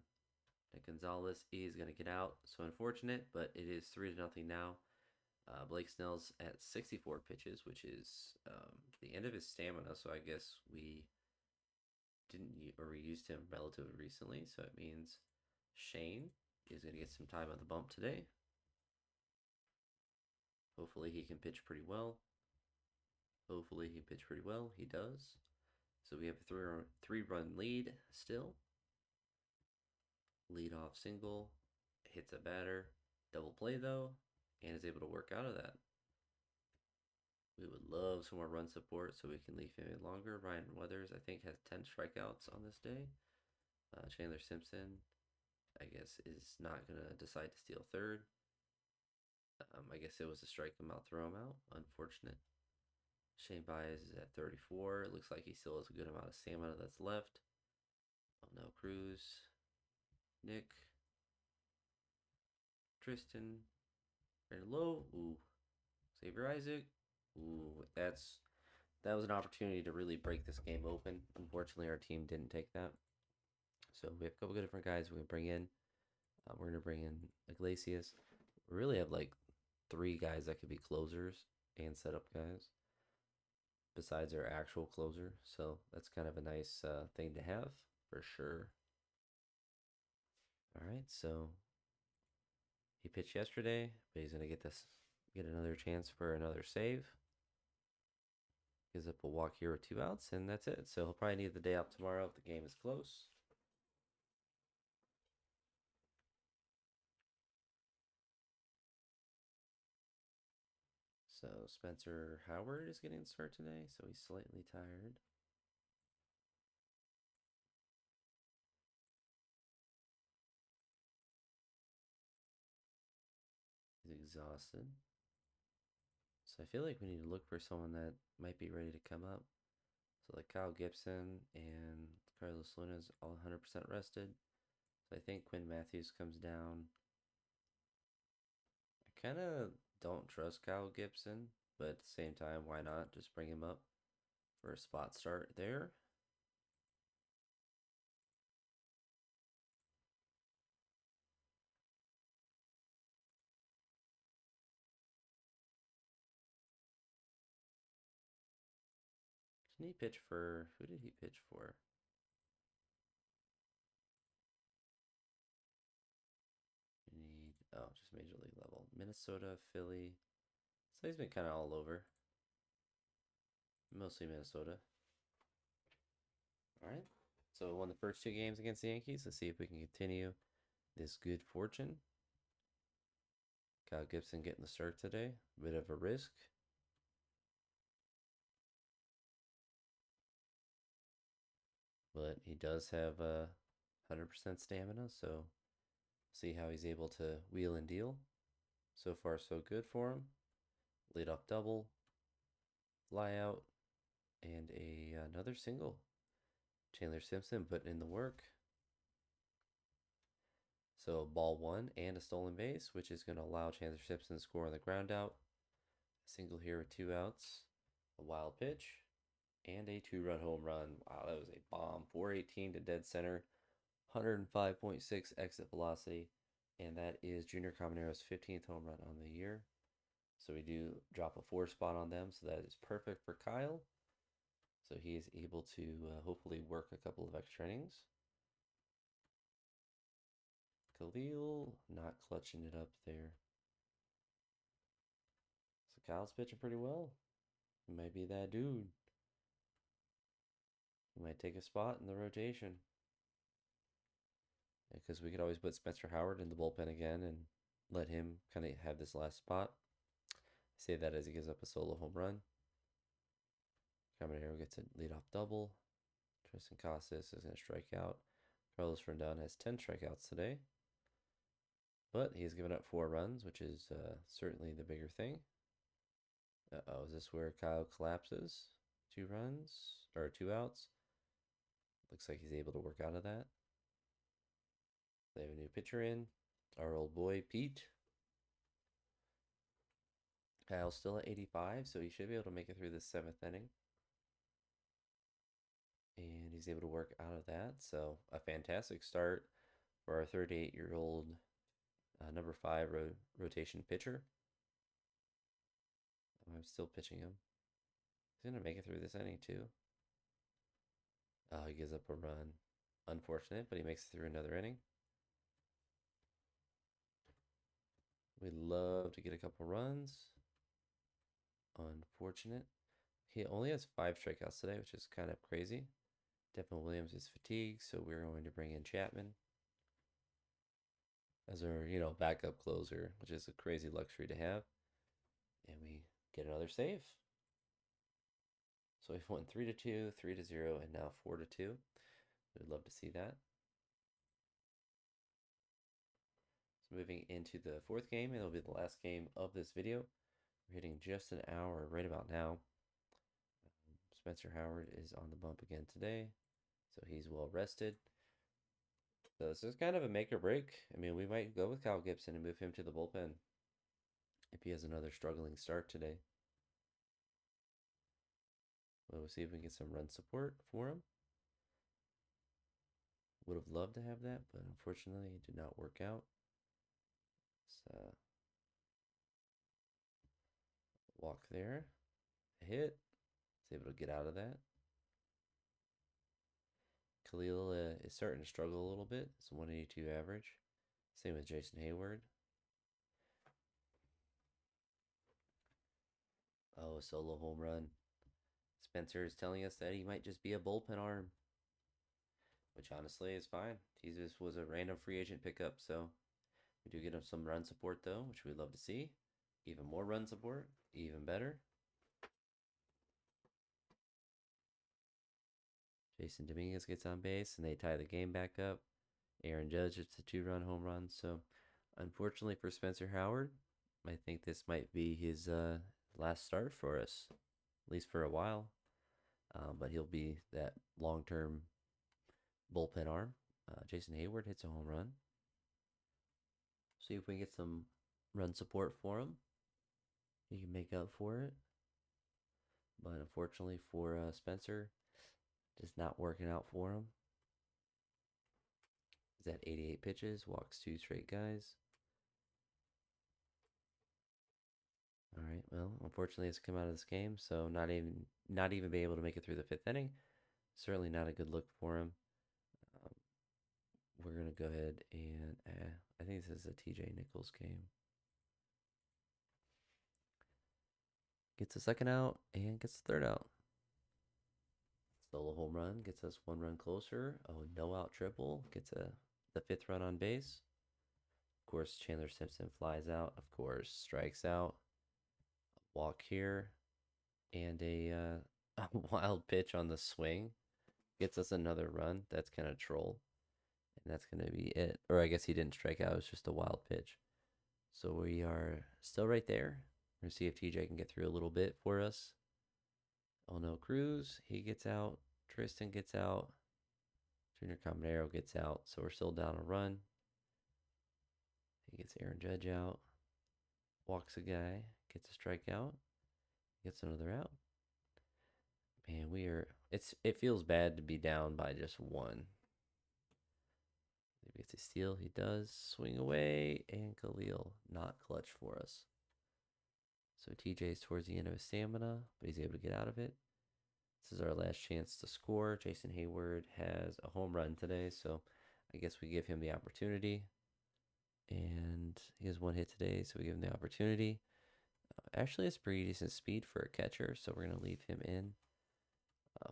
Speaker 1: And Gonzalez is going to get out. So unfortunate, but it is 3-0 now. Blake Snell's at 64 pitches, which is the end of his stamina. So I guess we used him relatively recently. So it means Shane is going to get some time on the bump today. Hopefully he can pitch pretty well. Hopefully he pitched pretty well. He does. So we have a three-run lead still. Lead off single. Hits a batter. Double play though. And is able to work out of that. We would love some more run support so we can leave him in longer. Ryan Weathers, I think, has 10 strikeouts on this day. Chandler Simpson, I guess, is not going to decide to steal third. I guess it was a strike him out, throw him out. Unfortunate. Shane Baez is at 34. It looks like he still has a good amount of stamina that's left. Oh no, Cruz. Nick. Tristan. Very low. Ooh. Xavier Isaac. Ooh, that's that was an opportunity to really break this game open. Unfortunately, our team didn't take that. So we have a couple of different guys we're gonna bring in. We're gonna bring in Iglesias. We really have like three guys that could be closers and setup guys besides our actual closer. So that's kind of a nice thing to have for sure. All right, so he pitched yesterday, but he's gonna get another chance for another save. Gives up a walk here with 2 outs, and that's it. So he'll probably need the day off tomorrow if the game is close. So Spencer Howard is getting the start today, so he's slightly tired. He's exhausted. So I feel like we need to look for someone that might be ready to come up. So like Kyle Gibson and Carlos Luna's all 100% rested. So I think Quinn Matthews comes down. I kind of don't trust Kyle Gibson, but at the same time, why not just bring him up for a spot start there? Didn't he pitch for, who did he pitch for? We need, oh, just major league level. Minnesota, Philly. So he's been kind of all over. Mostly Minnesota. All right. So we won the first two games against the Yankees. Let's see if we can continue this good fortune. Kyle Gibson getting the start today. Bit of a risk. But he does have 100% stamina, so see how he's able to wheel and deal. So far, so good for him. Lead off double, fly out, and another single. Chandler Simpson putting in the work. So ball one and a stolen base, which is going to allow Chandler Simpson to score on the ground out. Single here with 2 outs. A wild pitch and a 2-run home run. Wow, that was a bomb. 418 to dead center, 105.6 exit velocity, and that is Junior Cabanero's 15th home run on the year. So we do drop a 4 spot on them, so that is perfect for Kyle. So he is able to hopefully work a couple of extra innings. Khalil not clutching it up there. So Kyle's pitching pretty well. He might be that dude. He might take a spot in the rotation. Because we could always put Spencer Howard in the bullpen again and let him kind of have this last spot. Say that as he gives up a solo home run. Caminero gets a leadoff double. Tristan Casas is going to strike out. Carlos Rendon has 10 strikeouts today. But he's given up 4 runs, which is certainly the bigger thing. Uh-oh, is this where Kyle collapses? 2 runs, or 2 outs. Looks like he's able to work out of that. They have a new pitcher in. Our old boy, Pete. Kyle's still at 85, so he should be able to make it through the 7th inning. And he's able to work out of that. So a fantastic start for our 38-year-old number 5 rotation pitcher. I'm still pitching him. He's going to make it through this inning, too. Oh, he gives up a run. Unfortunate, but he makes it through another inning. We'd love to get a couple runs. Unfortunate. He only has 5 strikeouts today, which is kind of crazy. Devin Williams is fatigued, so we're going to bring in Chapman as our, backup closer, which is a crazy luxury to have. And we get another save. So we've won 3-2, 3-0, and now 4-2. We'd love to see that. So moving into the 4th game, and it'll be the last game of this video. We're hitting just an hour right about now. Spencer Howard is on the bump again today, so he's well rested. So this is kind of a make or break. I mean, we might go with Kyle Gibson and move him to the bullpen if he has another struggling start today. We'll see if we can get some run support for him. Would have loved to have that, but unfortunately it did not work out. So walk there, hit, is able to get out of that. Khalil is starting to struggle a little bit. It's a 182 average. Same with Jason Hayward. Oh, a solo home run. Spencer is telling us that he might just be a bullpen arm, which honestly is fine. He just was a random free agent pickup, so we do get him some run support though, which we'd love to see. Even more run support, even better. Jason Dominguez gets on base and they tie the game back up. Aaron Judge hits a 2-run home run. So, unfortunately for Spencer Howard, I think this might be his last start for us, at least for a while. But he'll be that long-term bullpen arm. Jason Hayward hits a home run. See if we can get some run support for him. He can make up for it. But unfortunately for Spencer, just not working out for him. He's at 88 pitches, walks 2 straight guys. All right. Well, unfortunately, it's come out of this game, so not even be able to make it through the 5th inning. Certainly not a good look for him. Um, we're gonna go ahead and I think this is a TJ Nichols game. Gets the second out and gets the third out. Solo home run gets us 1 run closer. Oh, no out triple gets the 5th run on base. Of course, Chandler Simpson flies out. Of course, strikes out. Walk here, and a wild pitch on the swing gets us another run. That's kind of troll, and that's gonna be it. Or I guess he didn't strike out. It was just a wild pitch. So we are still right there. We're gonna see if TJ can get through a little bit for us. Oh no, Cruz, he gets out. Tristan gets out. Junior Caminero gets out. So we're still down a run. He gets Aaron Judge out. Walks a guy. Gets a strikeout. Gets another out. Man, it feels bad to be down by just 1. Maybe it's a steal. He does swing away, and Khalil not clutch for us. So TJ's towards the end of his stamina, but he's able to get out of it. This is our last chance to score. Jason Hayward has a home run today, so I guess we give him the opportunity. And he has 1 hit today, so we give him the opportunity. Actually, it's pretty decent speed for a catcher, so we're going to leave him in.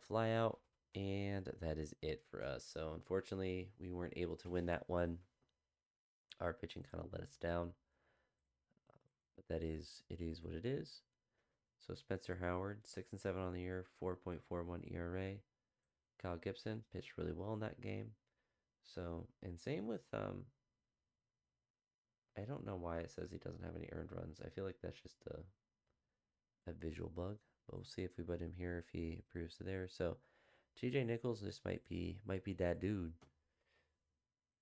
Speaker 1: Fly out, and that is it for us. So unfortunately, we weren't able to win that one. Our pitching kind of let us down, but it is what it is. So Spencer Howard, 6-7 on the year, 4.41 ERA. Kyle Gibson pitched really well in that game. So, and same with I don't know why it says he doesn't have any earned runs. I feel like that's just a visual bug. But we'll see if we put him here if he improves to there. So TJ Nichols, this might be that dude.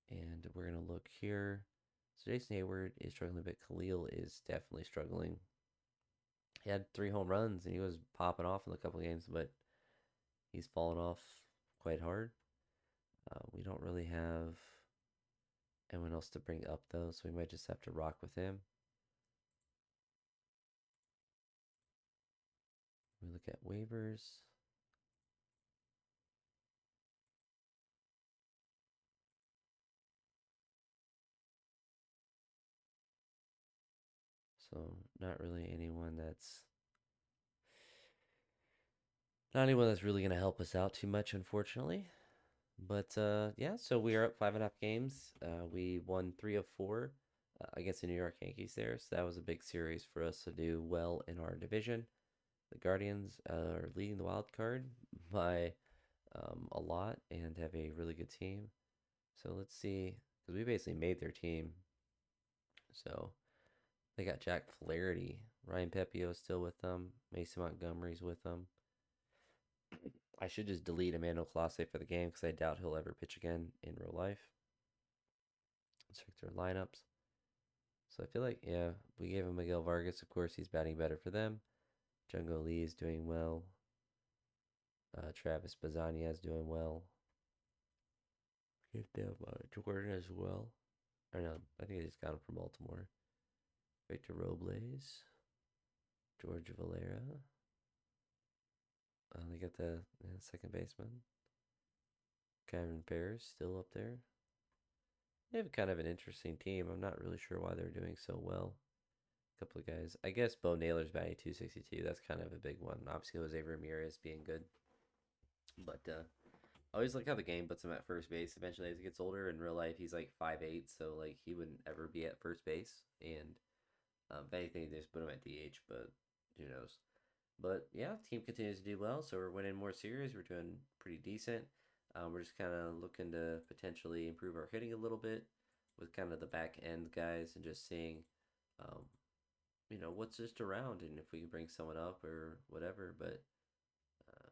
Speaker 1: And we're gonna look here. So Jason Hayward is struggling a bit. Khalil is definitely struggling. He had 3 home runs and he was popping off in a couple games, but he's fallen off quite hard. We don't really have anyone else to bring up though, so we might just have to rock with him. We look at waivers. So not really anyone that's really gonna help us out too much, unfortunately. But yeah, so we are up 5.5 games. We won 3 of 4 against the New York Yankees there, so that was a big series for us to do well in our division. The Guardians are leading the wild card by a lot and have a really good team. So let's see, because we basically made their team. So they got Jack Flaherty, Ryan Pepio is still with them, Mason Montgomery's with them. I should just delete Emmanuel Clase for the game because I doubt he'll ever pitch again in real life. Let's check their lineups. So I feel like, yeah, we gave him Miguel Vargas. Of course, he's batting better for them. Jungo Lee is doing well. Travis Bazzania is doing well. Get them Jordan as well. I know. I think I just got him from Baltimore. Victor Robles, George Valera. They got the second baseman. Cameron Bears still up there. They have kind of an interesting team. I'm not really sure why they're doing so well. A couple of guys. I guess Bo Naylor's batting 262. That's kind of a big one. Obviously, Jose Ramirez being good. But I always like how the game puts him at first base. Eventually, as he gets older, in real life, he's like 5'8", so like he wouldn't ever be at first base. And if anything, they just put him at DH, but who knows? But yeah, team continues to do well, so we're winning more series. We're doing pretty decent. We're just kind of looking to potentially improve our hitting a little bit with kind of the back end guys and just seeing, um, what's just around and if we can bring someone up or whatever. But uh,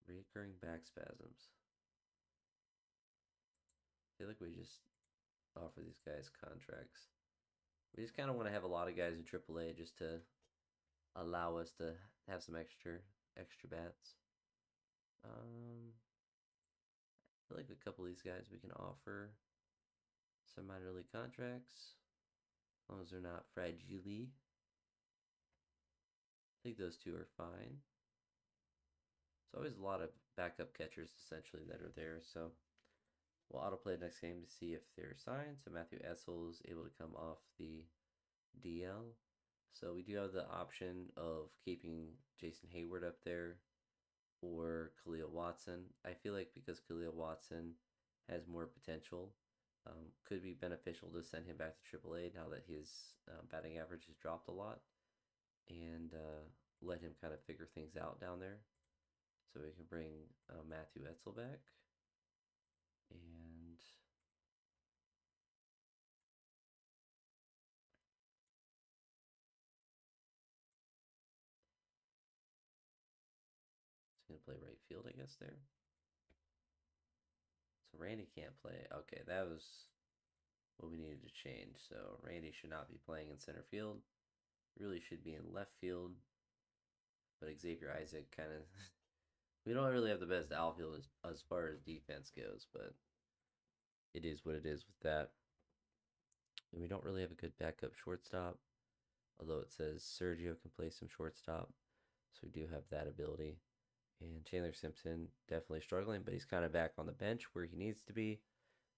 Speaker 1: reoccurring back spasms. I feel like we just offer these guys contracts. We just kind of want to have a lot of guys in AAA just to allow us to have some extra bats. I feel like a couple of these guys we can offer some minor league contracts as long as they're not fragile. I think those two are fine. There's always a lot of backup catchers essentially that are there, so we'll autoplay next game to see if they're signed. So Matthew Essel is able to come off the DL. So we do have the option of keeping Jason Hayward up there or Khalil Watson. I feel like because Khalil Watson has more potential, could be beneficial to send him back to AAA now that his batting average has dropped a lot, and let him kind of figure things out down there. So we can bring Matthew Etzel back, and he's gonna play right field, I guess there. So Randy can't play. Okay, that was what we needed to change. So Randy should not be playing in center field. Really should be in left field. But Xavier Isaac kind of we don't really have the best outfield as far as defense goes, but it is what it is with that. And we don't really have a good backup shortstop, although it says Sergio can play some shortstop, so we do have that ability. And Chandler Simpson definitely struggling, but he's kind of back on the bench where he needs to be.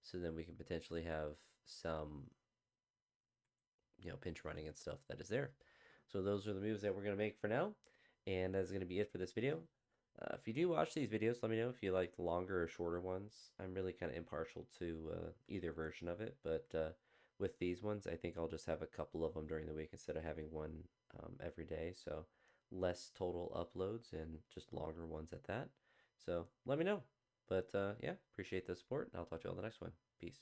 Speaker 1: So then we can potentially have some, pinch running and stuff that is there. So those are the moves that we're going to make for now. And that's going to be it for this video. If you do watch these videos, let me know if you like the longer or shorter ones. I'm really kind of impartial to either version of it, but with these ones, I think I'll just have a couple of them during the week instead of having one every day. So less total uploads and just longer ones at that. So let me know. But yeah, appreciate the support, and I'll talk to you on the next one. Peace.